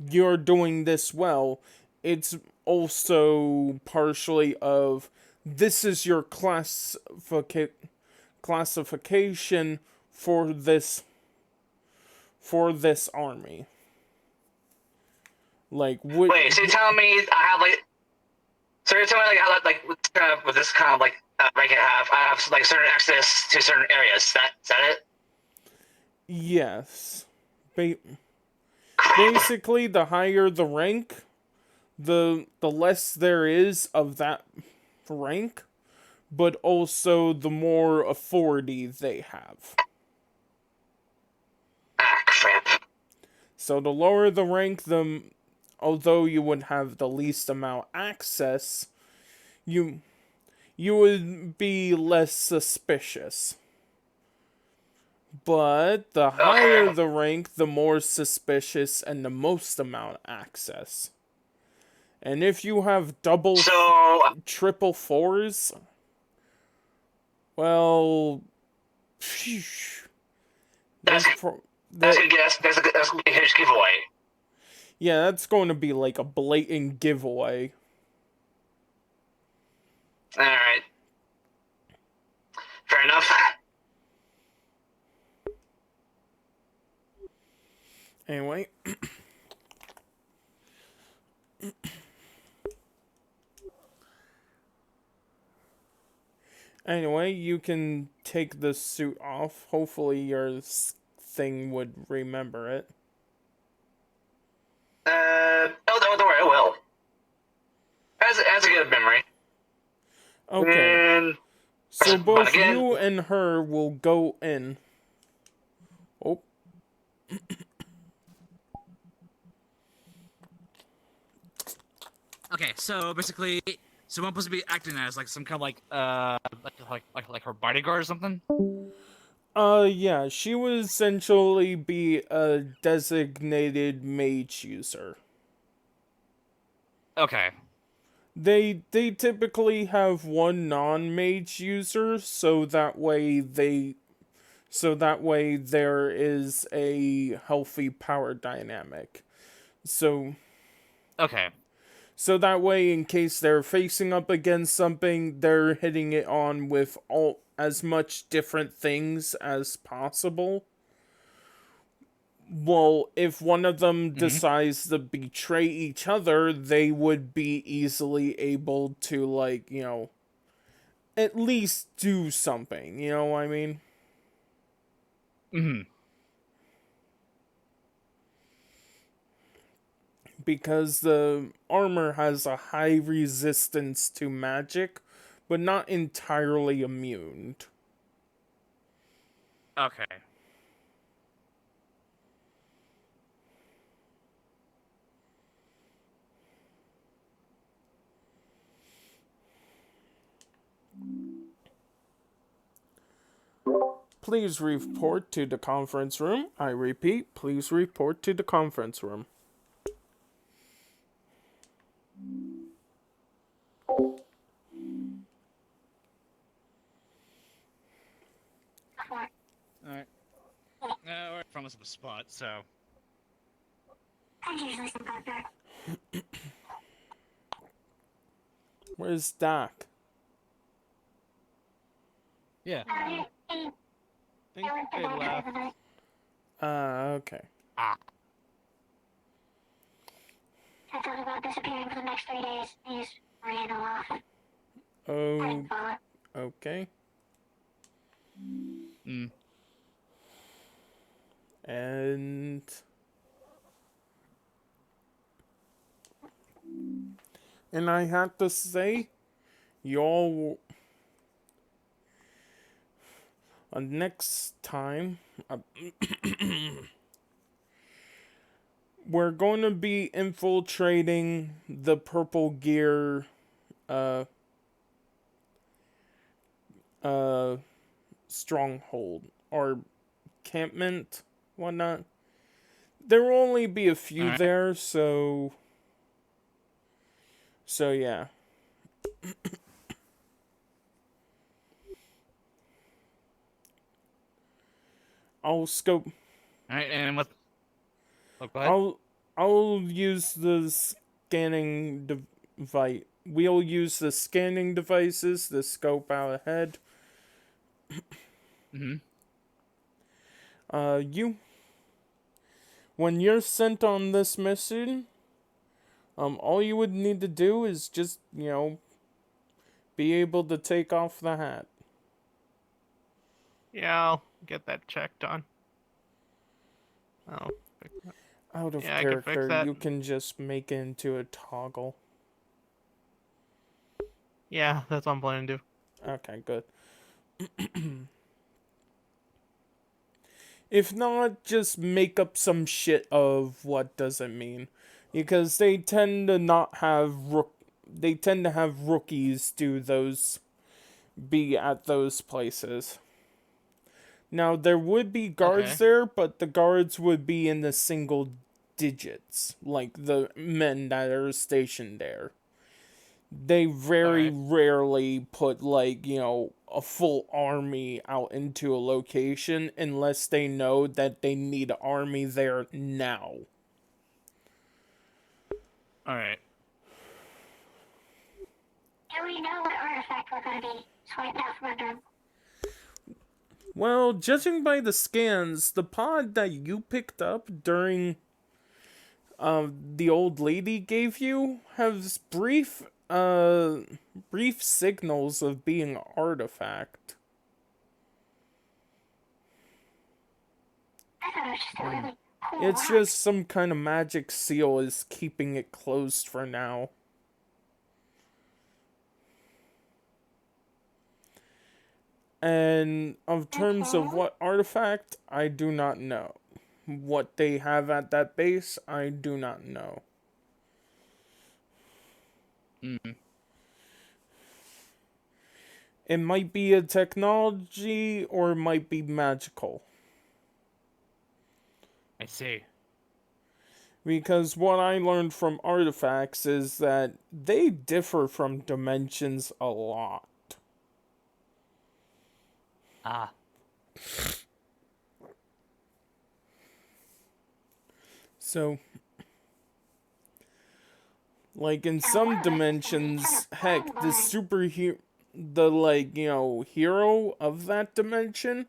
Speaker 1: you're doing this well. It's also partially of, this is your classification for this army. Like,
Speaker 4: wait, so you're telling me I have, like... So you're telling me, like, how, like with this kind of, like, rank I have, like, certain access to certain areas. Is that it?
Speaker 1: Yes. Basically, the higher the rank, the less there is of that rank, but also the more authority they have.
Speaker 4: Ah, crap.
Speaker 1: So the lower the rank, although you would have the least amount access, you would be less suspicious. But the higher the rank, the more suspicious and the most amount access. And if you have triple 4s, well,
Speaker 4: That's
Speaker 1: That's pro-
Speaker 4: that's
Speaker 1: that
Speaker 4: gonna get that's gonna be a huge giveaway.
Speaker 1: yeah, that's going to be like a blatant giveaway.
Speaker 4: All right, fair enough.
Speaker 1: Anyway, anyway, you can take the suit off. Hopefully, your thing would remember it.
Speaker 4: Don't worry, I will. Has a good memory.
Speaker 1: Okay,
Speaker 4: And
Speaker 1: so
Speaker 4: but
Speaker 1: both
Speaker 4: again,
Speaker 1: you and her will go in. Oh,
Speaker 2: Okay, so basically, so I'm supposed to be acting as like some kind of like her bodyguard or something.
Speaker 1: yeah, she would essentially be a designated mage user.
Speaker 2: Okay.
Speaker 1: They typically have one non-mage user, so that way there is a healthy power dynamic. So
Speaker 2: Okay.
Speaker 1: so that way, in case they're facing up against something, they're hitting it on with all as much different things as possible. Well, if one of them decides to betray each other, they would be easily able to, like, at least do something. You know what I mean?
Speaker 2: Mm-hmm.
Speaker 1: Because the armor has a high resistance to magic, but not entirely immune.
Speaker 2: Okay.
Speaker 1: Please report to the conference room. I repeat, please report to the conference room.
Speaker 2: Alright. We're from us a spot, so.
Speaker 6: That's usually some doctor.
Speaker 1: Where's Doc?
Speaker 8: Yeah.
Speaker 6: He
Speaker 8: I think
Speaker 6: went to
Speaker 8: they
Speaker 6: bed
Speaker 8: left.
Speaker 6: for the night.
Speaker 1: Okay.
Speaker 6: I told him about disappearing for the next 3 days. He just ran off. I
Speaker 1: Oh,
Speaker 6: didn't follow it.
Speaker 1: okay.
Speaker 2: Mm.
Speaker 1: And I have to say, y'all next time we're going to be infiltrating the purple gear uh stronghold or campment, whatnot. There will only be a few
Speaker 2: Alright.
Speaker 1: there, so yeah. I'll scope.
Speaker 2: Alright, and what? Oh, go ahead.
Speaker 1: I'll use the scanning device. We'll use the scanning devices to scope out ahead.
Speaker 2: Mm-hmm.
Speaker 1: When you're sent on this mission, all you would need to do is just, be able to take off the hat.
Speaker 8: Yeah, I'll get that checked on. Oh, fix that.
Speaker 1: Out of
Speaker 8: Yeah, I can fix
Speaker 1: character,
Speaker 8: that.
Speaker 1: you can just make it into a toggle.
Speaker 8: Yeah, that's what I'm planning to do.
Speaker 1: Okay, good. If not, just make up some shit of what does it mean, because they tend to not have rookies do those, be at those places. Now there would be guards
Speaker 2: Okay.
Speaker 1: there, but the guards would be in the single digits, like the men that are stationed there. They very
Speaker 2: Alright.
Speaker 1: rarely put, like, a full army out into a location unless they know that they need an army there now.
Speaker 2: Alright.
Speaker 6: Do we know what artifact we're going to be swiping out from under him?
Speaker 1: Well, judging by the scans, the pod that you picked up during the old lady gave you has brief signals of being an artifact.
Speaker 6: I thought it was just a really cool
Speaker 1: It's
Speaker 6: rock.
Speaker 1: just some kind of magic seal is keeping it closed for now. And of terms of what artifact, I do not know. What they have at that base, I do not know. It might be a technology or it might be magical.
Speaker 2: I see.
Speaker 1: Because what I learned from artifacts is that they differ from dimensions a lot.
Speaker 2: Ah.
Speaker 1: So, like in some dimensions, heck, hero of that dimension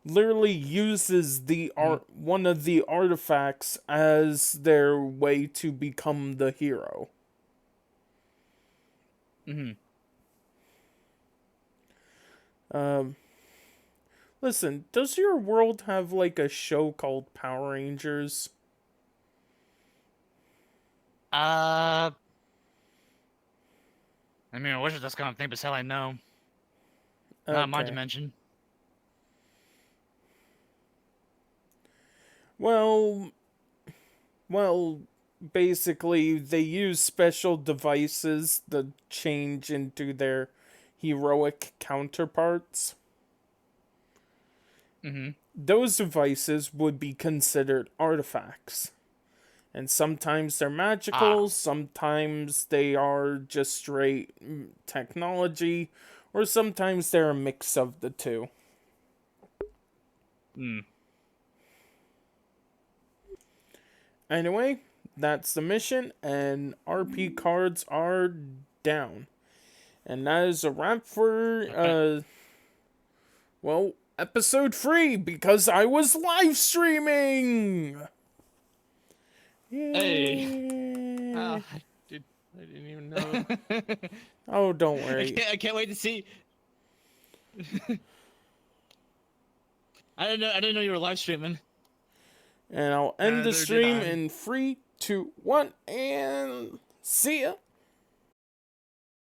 Speaker 1: literally uses the one of the artifacts as their way to become the hero. Listen, does your world have like a show called Power Rangers?
Speaker 2: I mean, I wish it this kind of thing, but hell, I know. Not my
Speaker 1: Okay.
Speaker 2: dimension.
Speaker 1: Well, basically, they use special devices to change into their heroic counterparts. Those devices would be considered artifacts. And sometimes they're magical, sometimes they are just straight technology, or sometimes they're a mix of the two. Anyway, that's the mission, and RP cards are down. And that is a wrap for, episode 3, because I was live streaming!
Speaker 2: Hey.
Speaker 1: Yeah.
Speaker 8: I didn't even know.
Speaker 1: Oh, don't worry.
Speaker 2: I can't wait to see. I didn't know you were live streaming.
Speaker 1: And I'll end the
Speaker 2: Neither did
Speaker 1: stream
Speaker 2: I.
Speaker 1: in 3, 2, 1, and see ya!